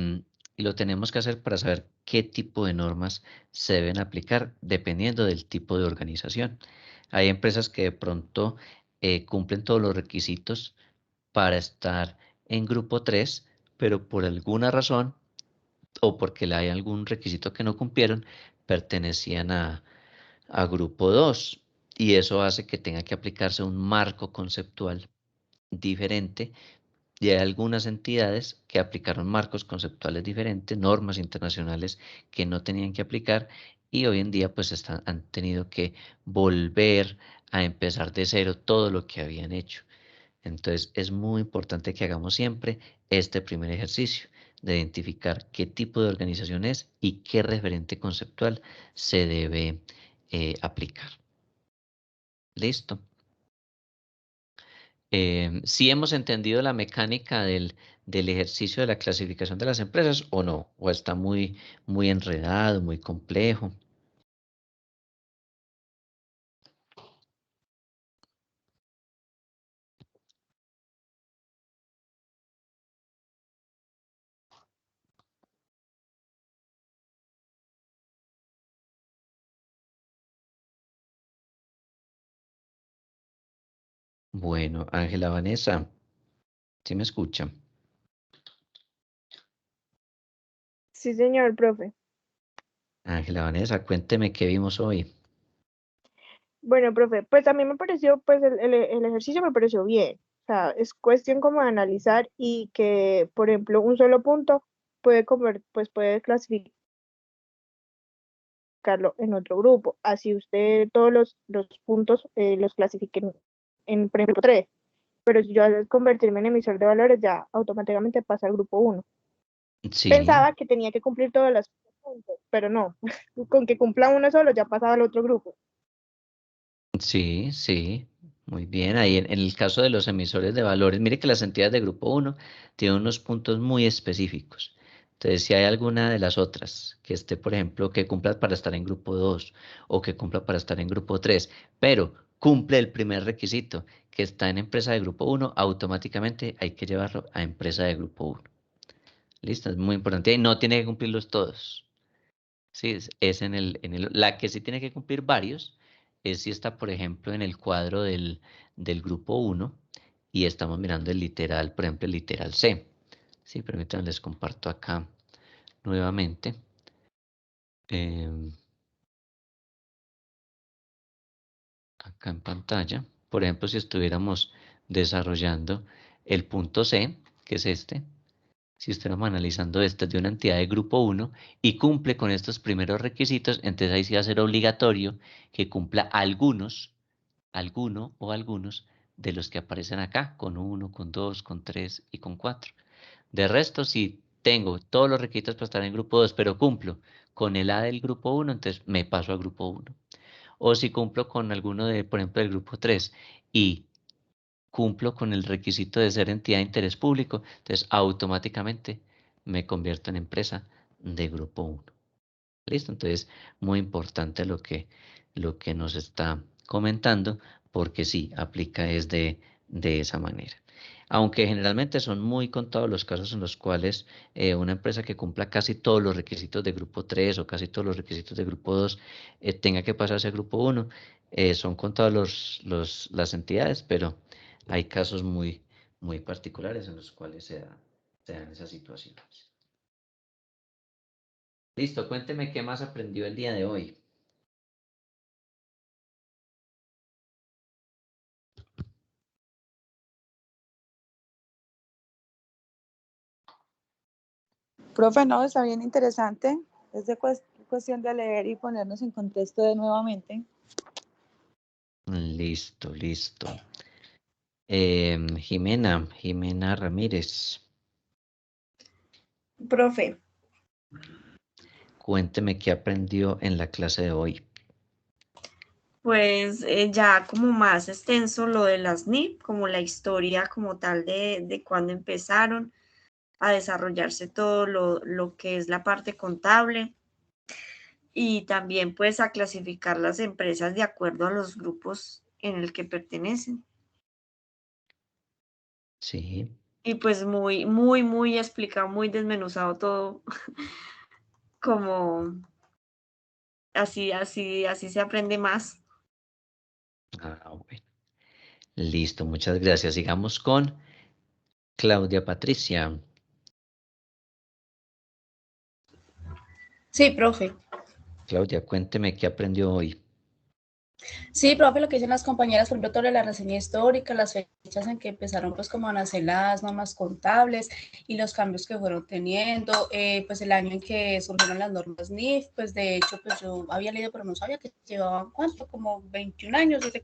Speaker 1: y lo tenemos que hacer para saber qué tipo de normas se deben aplicar dependiendo del tipo de organización. Hay empresas que de pronto cumplen todos los requisitos para estar en grupo 3, pero por alguna razón o porque hay algún requisito que no cumplieron, pertenecían a grupo 2 y eso hace que tenga que aplicarse un marco conceptual diferente y hay algunas entidades que aplicaron marcos conceptuales diferentes, normas internacionales que no tenían que aplicar y hoy en día pues han tenido que volver a empezar de cero todo lo que habían hecho. Entonces es muy importante que hagamos siempre este primer ejercicio de identificar qué tipo de organización es y qué referente conceptual se debe aplicar. ¿Listo? ¿Sí hemos entendido la mecánica del ejercicio de la clasificación de las empresas o no? ¿O está muy enredado, muy complejo? Bueno, Ángela Vanessa, ¿sí me escucha?
Speaker 4: Sí, señor, profe.
Speaker 1: Ángela Vanessa, cuénteme qué vimos hoy.
Speaker 4: Bueno, profe, pues a mí me pareció, pues el ejercicio me pareció bien. O sea, es cuestión como de analizar y que, por ejemplo, un solo punto pues puede clasificarlo en otro grupo. Así usted todos los puntos los clasifiquen en, por ejemplo, 3. Pero si yo al convertirme en emisor de valores, ya automáticamente pasa al grupo 1.
Speaker 1: Sí,
Speaker 4: Pensaba que tenía que cumplir todos los puntos, pero no. Con que cumpla uno solo, ya pasaba al otro grupo.
Speaker 1: sí, sí, muy bien. Ahí en el caso de los emisores de valores, mire que las entidades de grupo 1 tienen unos puntos muy específicos. Entonces, si hay alguna de las otras que esté, por ejemplo, que cumpla para estar en grupo 2 o que cumpla para estar en grupo 3, pero cumple el primer requisito, que está en empresa de grupo 1, automáticamente hay que llevarlo a empresa de grupo 1. Listo, es muy importante. Y no tiene que cumplirlos todos. Sí, es la que sí tiene que cumplir varios es si está, por ejemplo, en el cuadro del grupo 1 y estamos mirando el literal, por ejemplo, el literal C. Sí, permítanme, les comparto acá nuevamente. Acá en pantalla. Por ejemplo, si estuviéramos desarrollando el punto C, que es este, si estuviéramos analizando este de una entidad de grupo 1 y cumple con estos primeros requisitos, entonces ahí sí va a ser obligatorio que cumpla alguno o algunos de los que aparecen acá, con 1, con 2, con 3 y con 4. De resto, si tengo todos los requisitos para estar en grupo 2, pero cumplo con el A del grupo 1, entonces me paso a grupo 1. O si cumplo con alguno de, por ejemplo, del grupo 3 y cumplo con el requisito de ser entidad de interés público, entonces automáticamente me convierto en empresa de grupo 1. ¿Listo? Entonces, muy importante lo que nos está comentando, porque sí, aplica es de esa manera. Aunque generalmente son muy contados los casos en los cuales una empresa que cumpla casi todos los requisitos de grupo 3 o casi todos los requisitos de grupo 2 tenga que pasarse a grupo 1. Son contados las entidades, pero hay casos muy particulares en los cuales se dan esas situaciones. Listo, cuénteme qué más aprendió el día de hoy.
Speaker 3: Profe, no, está bien interesante. Es de cuestión de leer y ponernos en contexto de nuevamente.
Speaker 1: Listo, listo. Jimena Ramírez,
Speaker 5: Profe,
Speaker 1: cuénteme qué aprendió en la clase de hoy.
Speaker 5: pues ya como más extenso lo de las NIP, como la historia como tal de cuando empezaron a desarrollarse todo lo que es la parte contable y también pues a clasificar las empresas de acuerdo a los grupos en el que pertenecen.
Speaker 1: Sí,
Speaker 5: Y pues muy explicado, muy desmenuzado todo, como así se aprende más.
Speaker 1: Bueno. Listo, muchas gracias. Sigamos con Claudia Patricia.
Speaker 7: Sí, profe.
Speaker 1: Claudia, cuénteme qué aprendió hoy.
Speaker 7: Sí, profe, lo que dicen las compañeras, por ejemplo, sobre la reseña histórica, las fechas en que empezaron pues como a nacer las normas contables y los cambios que fueron teniendo, pues el año en que surgieron las normas NIF, pues de hecho pues yo había leído pero no sabía que llevaban cuánto, como 21 años desde